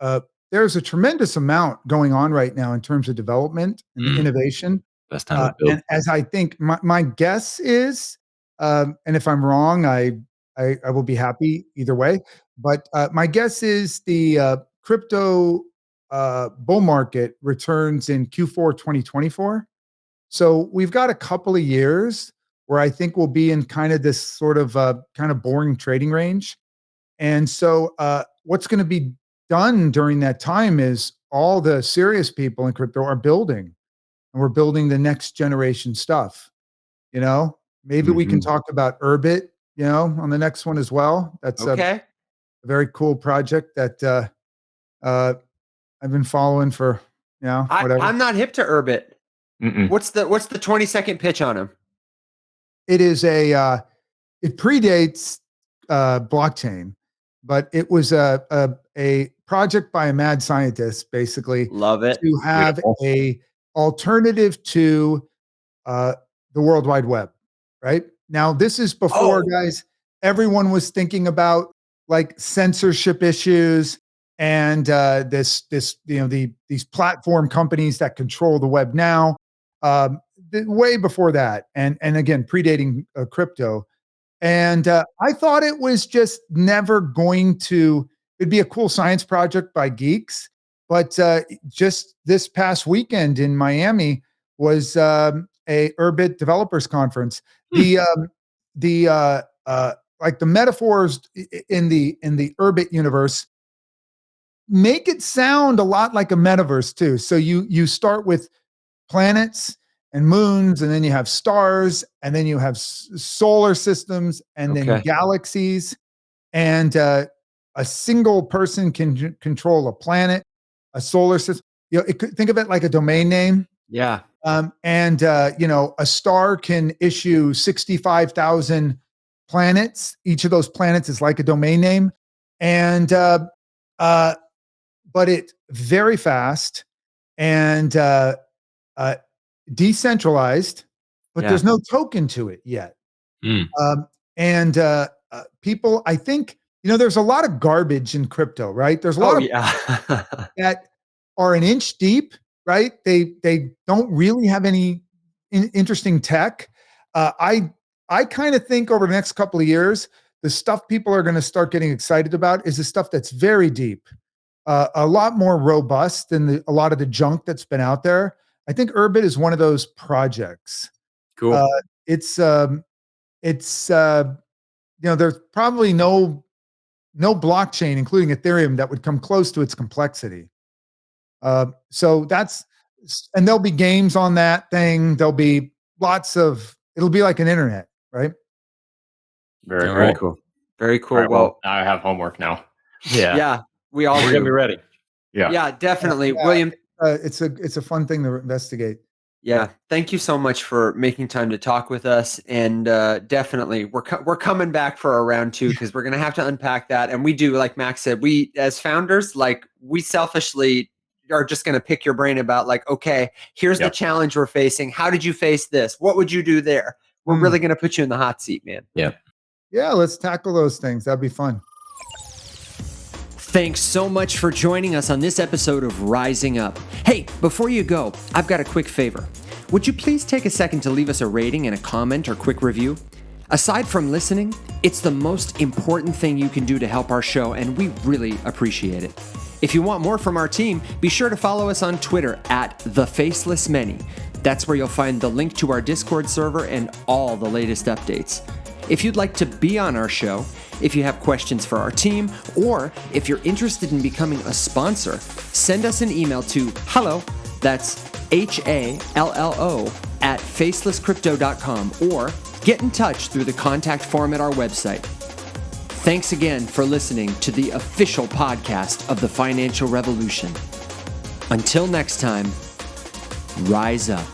a tremendous amount going on right now in terms of development and innovation. Best time to build. And as I think, my guess is, and if I'm wrong, I will be happy either way. But my guess is the crypto bull market returns in Q4 2024. So we've got a couple of years where I think we'll be in kind of this sort of kind of boring trading range. And so what's going to be done during that time is all the serious people in crypto are building, and we're building the next generation stuff. Maybe we can talk about Urbit, on the next one as well. That's a very cool project that I've been following for, whatever. I'm not hip to Urbit. Mm-mm. What's the 20-second pitch on him? It is it predates blockchain, but it was a project by a mad scientist, basically. Love it. To have a alternative to the World Wide Web, right? Now, this is before, guys, everyone was thinking about like censorship issues and these platform companies that control the web now. Way before that, and again, predating crypto. And I thought it was just never going to, it'd be a cool science project by geeks. But just this past weekend in Miami was a Urbit developers conference. The metaphors in the Urbit universe make it sound a lot like a metaverse too. So you start with planets and moons, and then you have stars, and then you have solar systems, and then galaxies, and a single person can control a planet, a solar system. Think of it like a domain name. Yeah. And a star can issue 65,000 planets. Each of those planets is like a domain name, and but it's very fast and decentralized, but there's no token to it yet. People, I think, there's a lot of garbage in crypto, right? There's a lot of that are an inch deep, right? They don't really have any interesting tech. I kind of think over the next couple of years, the stuff people are going to start getting excited about is the stuff that's very deep, a lot more robust than a lot of the junk that's been out there. I think Urbit is one of those projects. Cool. It's there's probably no blockchain, including Ethereum, that would come close to its complexity. So and there'll be games on that thing. There'll be it'll be like an internet, right? Very cool. Very cool. Right, well, I have homework now. Yeah. We're gonna be ready. Yeah, definitely. Yeah. William, it's a fun thing to investigate. Yeah, thank you so much for making time to talk with us, and definitely we're coming back for a round 2, because we're gonna have to unpack that. And we do, like Max said, we as founders, we selfishly are just gonna pick your brain about okay, here's the challenge we're facing. How did you face this? What would you do there? We're really gonna put you in the hot seat, man. Yeah, let's tackle those things. That'd be fun. Thanks so much for joining us on this episode of Rising Up. Hey, before you go, I've got a quick favor. Would you please take a second to leave us a rating and a comment or quick review? Aside from listening, it's the most important thing you can do to help our show, and we really appreciate it. If you want more from our team, be sure to follow us on Twitter @TheFacelessMany. That's where you'll find the link to our Discord server and all the latest updates. If you'd like to be on our show, if you have questions for our team, or if you're interested in becoming a sponsor, send us an email to hello, that's HALLO, @facelesscrypto.com, or get in touch through the contact form at our website. Thanks again for listening to the official podcast of the Financial Revolution. Until next time, rise up.